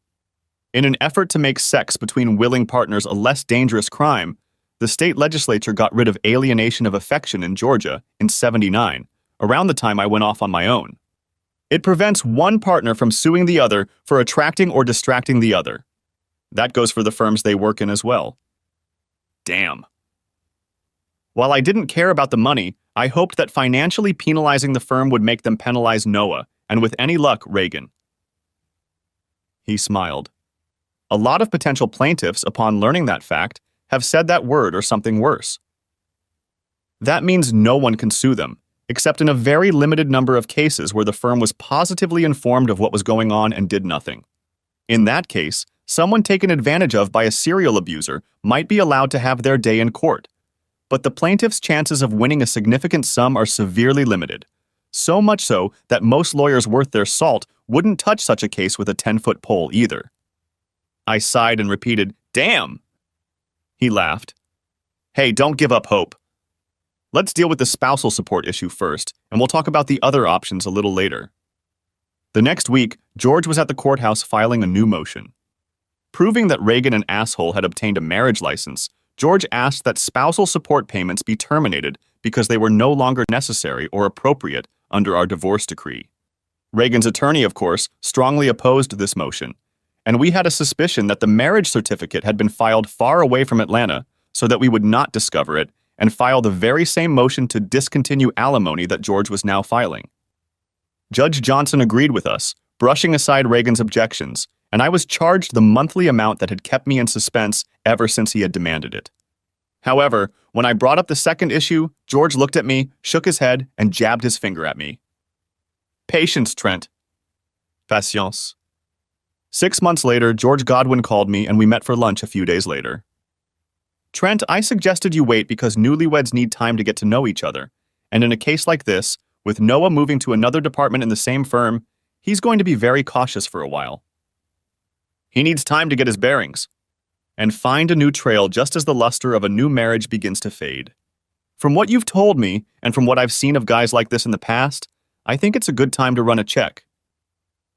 In an effort to make sex between willing partners a less dangerous crime, the state legislature got rid of alienation of affection in Georgia in '79, around the time I went off on my own. It prevents one partner from suing the other for attracting or distracting the other. That goes for the firms they work in as well." Damn. While I didn't care about the money, I hoped that financially penalizing the firm would make them penalize Noah, and with any luck, Reagan. He smiled. A lot of potential plaintiffs, upon learning that fact, have said that word or something worse. That means no one can sue them, except in a very limited number of cases where the firm was positively informed of what was going on and did nothing. In that case, someone taken advantage of by a serial abuser might be allowed to have their day in court. But the plaintiff's chances of winning a significant sum are severely limited, so much so that most lawyers worth their salt wouldn't touch such a case with a 10-foot pole either. I sighed and repeated, "Damn!" He laughed. "Hey, don't give up hope. Let's deal with the spousal support issue first, and we'll talk about the other options a little later." The next week, George was at the courthouse filing a new motion. Proving that Reagan and asshole had obtained a marriage license, George asked that spousal support payments be terminated because they were no longer necessary or appropriate under our divorce decree. Reagan's attorney, of course, strongly opposed this motion, and we had a suspicion that the marriage certificate had been filed far away from Atlanta so that we would not discover it and file the very same motion to discontinue alimony that George was now filing. Judge Johnson agreed with us, brushing aside Reagan's objections, and I was charged the monthly amount that had kept me in suspense ever since he had demanded it. However, when I brought up the second issue, George looked at me, shook his head, and jabbed his finger at me. Patience, Trent. Patience. 6 months later, George Godwin called me and we met for lunch a few days later. Trent, I suggested you wait because newlyweds need time to get to know each other. And in a case like this, with Noah moving to another department in the same firm, he's going to be very cautious for a while. He needs time to get his bearings and find a new trail just as the luster of a new marriage begins to fade. From what you've told me and from what I've seen of guys like this in the past, I think it's a good time to run a check.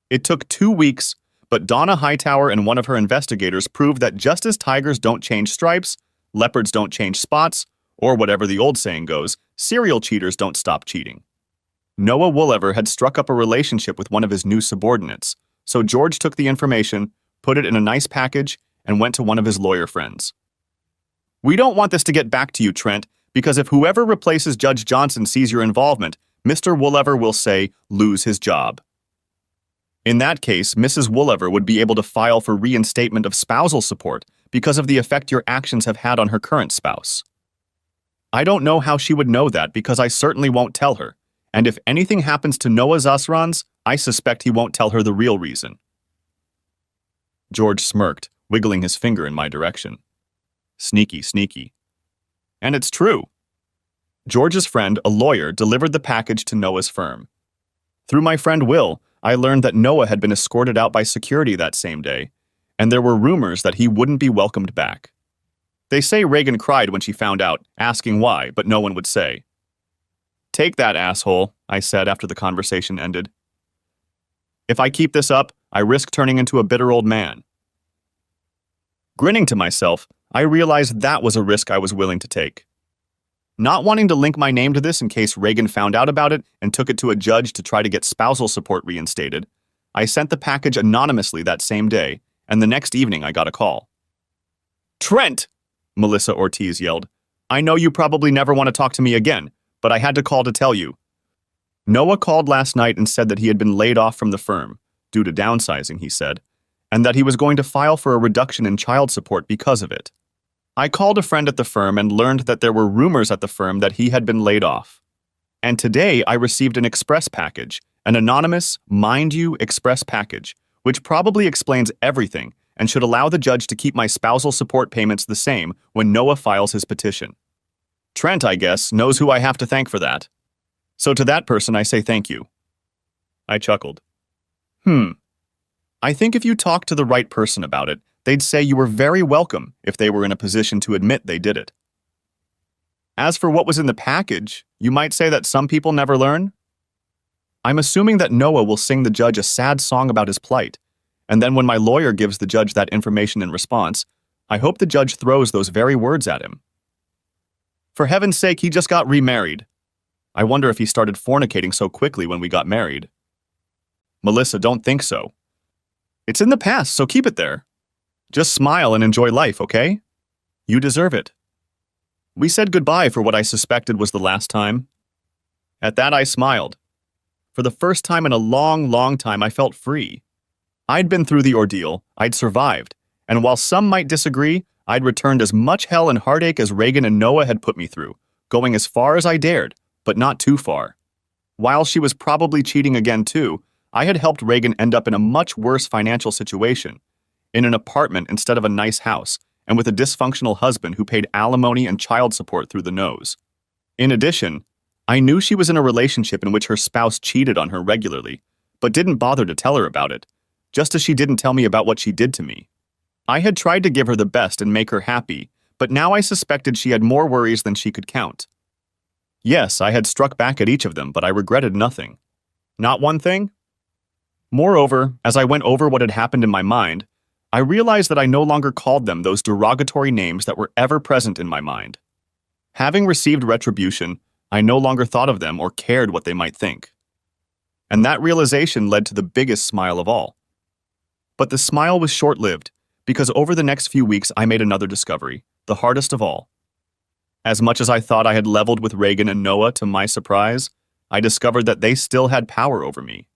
It took 2 weeks, but Donna Hightower and one of her investigators proved that just as tigers don't change stripes, leopards don't change spots, or whatever the old saying goes, serial cheaters don't stop cheating. Noah Woolever had struck up a relationship with one of his new subordinates, so George took the information, put it in a nice package, and went to one of his lawyer friends. We don't want this to get back to you, Trent, because if whoever replaces Judge Johnson sees your involvement, Mr. Woolever will say, lose his job. In that case, Mrs. Woolever would be able to file for reinstatement of spousal support because of the effect your actions have had on her current spouse. I don't know how she would know that because I certainly won't tell her, and if anything happens to Noah Zasrans, I suspect he won't tell her the real reason. George smirked, wiggling his finger in my direction. Sneaky, sneaky. And it's true. George's friend, a lawyer, delivered the package to Noah's firm. Through my friend Will, I learned that Noah had been escorted out by security that same day, and there were rumors that he wouldn't be welcomed back. They say Reagan cried when she found out, asking why, but no one would say. Take that, asshole, I said after the conversation ended. If I keep this up, I risk turning into a bitter old man. Grinning to myself, I realized that was a risk I was willing to take. Not wanting to link my name to this in case Reagan found out about it and took it to a judge to try to get spousal support reinstated, I sent the package anonymously that same day, and the next evening I got a call. Trent! Melissa Ortiz yelled. I know you probably never want to talk to me again, but I had to call to tell you. Noah called last night and said that he had been laid off from the firm, due to downsizing, he said, and that he was going to file for a reduction in child support because of it. I called a friend at the firm and learned that there were rumors at the firm that he had been laid off. And today I received an express package, an anonymous, mind you, express package, which probably explains everything and should allow the judge to keep my spousal support payments the same when Noah files his petition. Trent, I guess, knows who I have to thank for that. So to that person I say thank you. I chuckled. I think if you talk to the right person about it, they'd say you were very welcome if they were in a position to admit they did it. As for what was in the package, you might say that some people never learn. I'm assuming that Noah will sing the judge a sad song about his plight, and then when my lawyer gives the judge that information in response, I hope the judge throws those very words at him. For heaven's sake, he just got remarried. I wonder if he started fornicating so quickly when we got married. Melissa, don't think so. It's in the past, so keep it there. Just smile and enjoy life, okay? You deserve it. We said goodbye for what I suspected was the last time. At that, I smiled. For the first time in a long, long time, I felt free. I'd been through the ordeal, I'd survived, and while some might disagree, I'd returned as much hell and heartache as Reagan and Noah had put me through, going as far as I dared, but not too far. While she was probably cheating again too, I had helped Reagan end up in a much worse financial situation, in an apartment instead of a nice house, and with a dysfunctional husband who paid alimony and child support through the nose. In addition, I knew she was in a relationship in which her spouse cheated on her regularly, but didn't bother to tell her about it, just as she didn't tell me about what she did to me. I had tried to give her the best and make her happy, but now I suspected she had more worries than she could count. Yes, I had struck back at each of them, but I regretted nothing. Not one thing? Moreover, as I went over what had happened in my mind, I realized that I no longer called them those derogatory names that were ever present in my mind. Having received retribution, I no longer thought of them or cared what they might think. And that realization led to the biggest smile of all. But the smile was short-lived, because over the next few weeks I made another discovery, the hardest of all. As much as I thought I had leveled with Reagan and Noah, to my surprise, I discovered that they still had power over me.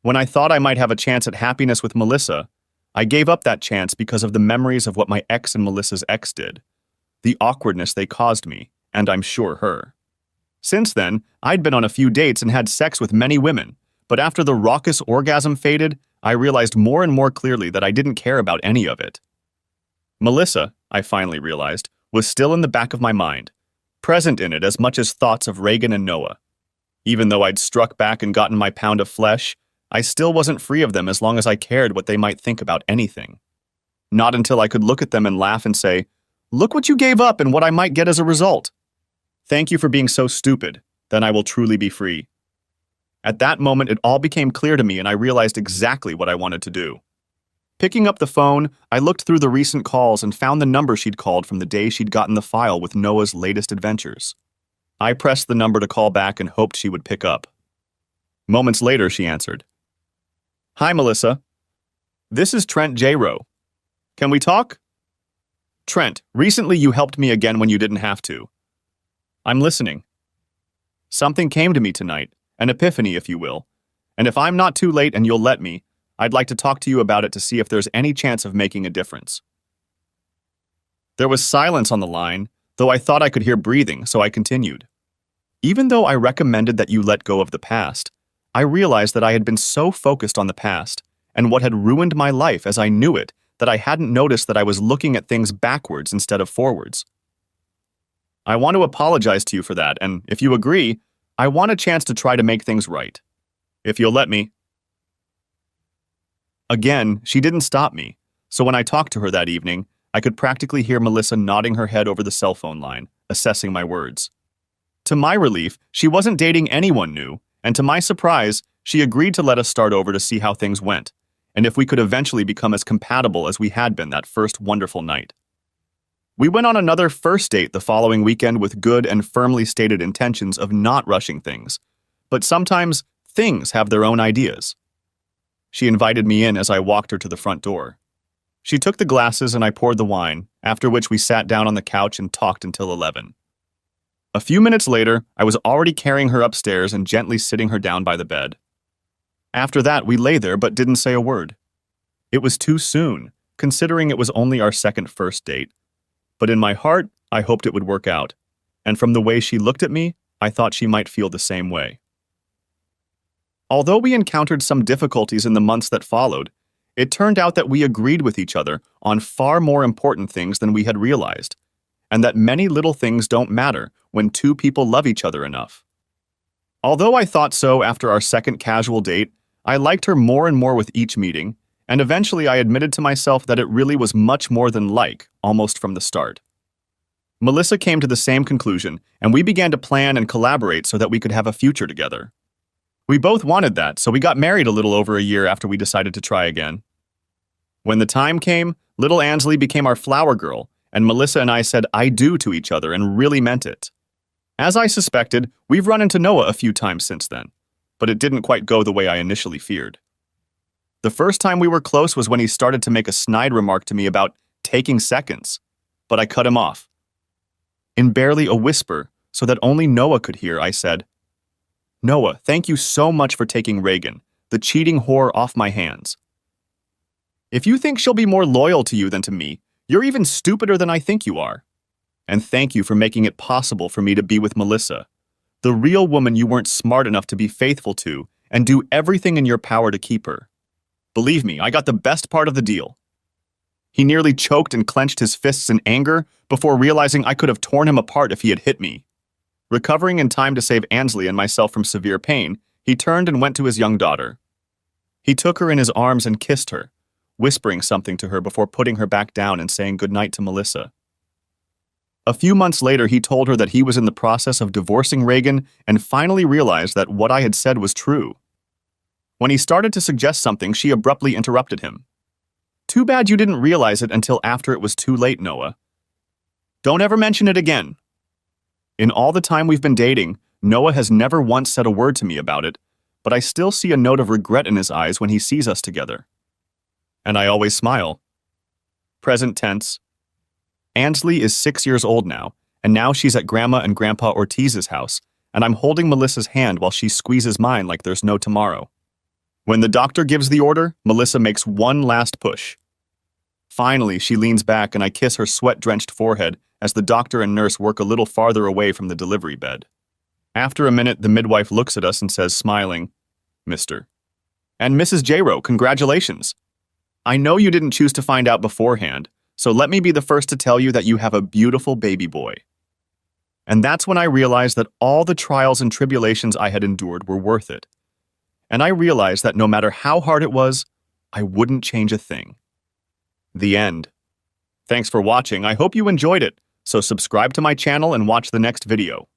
When I thought I might have a chance at happiness with Melissa, I gave up that chance because of the memories of what my ex and Melissa's ex did, the awkwardness they caused me, and I'm sure her. Since then, I'd been on a few dates and had sex with many women, But after the raucous orgasm faded, I realized more and more clearly that I didn't care about any of it. Melissa, I finally realized, was still in the back of my mind, present in it as much as thoughts of Reagan and Noah. Even though I'd struck back and gotten my pound of flesh, I still wasn't free of them as long as I cared what they might think about anything. Not until I could look at them and laugh and say, "Look what you gave up and what I might get as a result. Thank you for being so stupid, then I will truly be free." At that moment, it all became clear to me and I realized exactly what I wanted to do. Picking up the phone, I looked through the recent calls and found the number she'd called from the day she'd gotten the file with Noah's latest adventures. I pressed the number to call back and hoped she would pick up. Moments later, she answered. "Hi, Melissa. This is Trent J-Rowe. Can we talk?" "Trent, recently you helped me again when you didn't have to." "I'm listening." "Something came to me tonight, an epiphany, if you will, and if I'm not too late and you'll let me, I'd like to talk to you about it to see if there's any chance of making a difference." There was silence on the line, though I thought I could hear breathing, so I continued. "Even though I recommended that you let go of the past, I realized that I had been so focused on the past and what had ruined my life as I knew it that I hadn't noticed that I was looking at things backwards instead of forwards. I want to apologize to you for that, and if you agree, I want a chance to try to make things right. If you'll let me." Again, she didn't stop me, so when I talked to her that evening, I could practically hear Melissa nodding her head over the cell phone line, assessing my words. To my relief, she wasn't dating anyone new, and to my surprise, she agreed to let us start over to see how things went, and if we could eventually become as compatible as we had been that first wonderful night. We went on another first date the following weekend with good and firmly stated intentions of not rushing things, but sometimes things have their own ideas. She invited me in as I walked her to the front door. She took the glasses and I poured the wine, after which we sat down on the couch and talked until 11. A few minutes later, I was already carrying her upstairs and gently sitting her down by the bed. After that, we lay there but didn't say a word. It was too soon, considering it was only our second first date. But in my heart, I hoped it would work out, and from the way she looked at me, I thought she might feel the same way. Although we encountered some difficulties in the months that followed, it turned out that we agreed with each other on far more important things than we had realized, and that many little things don't matter when two people love each other enough. Although I thought so after our second casual date, I liked her more and more with each meeting, and eventually I admitted to myself that it really was much more than like, almost from the start. Melissa came to the same conclusion, and we began to plan and collaborate so that we could have a future together. We both wanted that, so we got married a little over a year after we decided to try again. When the time came, little Ansley became our flower girl, and Melissa and I said "I do" to each other and really meant it. As I suspected, we've run into Noah a few times since then, but it didn't quite go the way I initially feared. The first time we were close was when he started to make a snide remark to me about taking seconds, but I cut him off. In barely a whisper, so that only Noah could hear, I said, "Noah, thank you so much for taking Reagan, the cheating whore, off my hands. If you think she'll be more loyal to you than to me, you're even stupider than I think you are. And thank you for making it possible for me to be with Melissa, the real woman you weren't smart enough to be faithful to, and do everything in your power to keep her. Believe me, I got the best part of the deal." He nearly choked and clenched his fists in anger before realizing I could have torn him apart if he had hit me. Recovering in time to save Ansley and myself from severe pain, he turned and went to his young daughter. He took her in his arms and kissed her, whispering something to her before putting her back down and saying goodnight to Melissa. A few months later, he told her that he was in the process of divorcing Reagan and finally realized that what I had said was true. When he started to suggest something, she abruptly interrupted him. "Too bad you didn't realize it until after it was too late, Noah. Don't ever mention it again." In all the time we've been dating, Noah has never once said a word to me about it, but I still see a note of regret in his eyes when he sees us together. And I always smile. Present tense. Ansley is 6 years old now, and now she's at Grandma and Grandpa Ortiz's house, and I'm holding Melissa's hand while she squeezes mine like there's no tomorrow. When the doctor gives the order, Melissa makes one last push. Finally, she leans back and I kiss her sweat-drenched forehead as the doctor and nurse work a little farther away from the delivery bed. After a minute, the midwife looks at us and says, smiling, Mr. And Mrs. J-Ro, congratulations. I know you didn't choose to find out beforehand, so let me be the first to tell you that you have a beautiful baby boy. And that's when I realized that all the trials and tribulations I had endured were worth it. And I realized that no matter how hard it was, I wouldn't change a thing. The end. Thanks for watching. I hope you enjoyed it. So subscribe to my channel and watch the next video.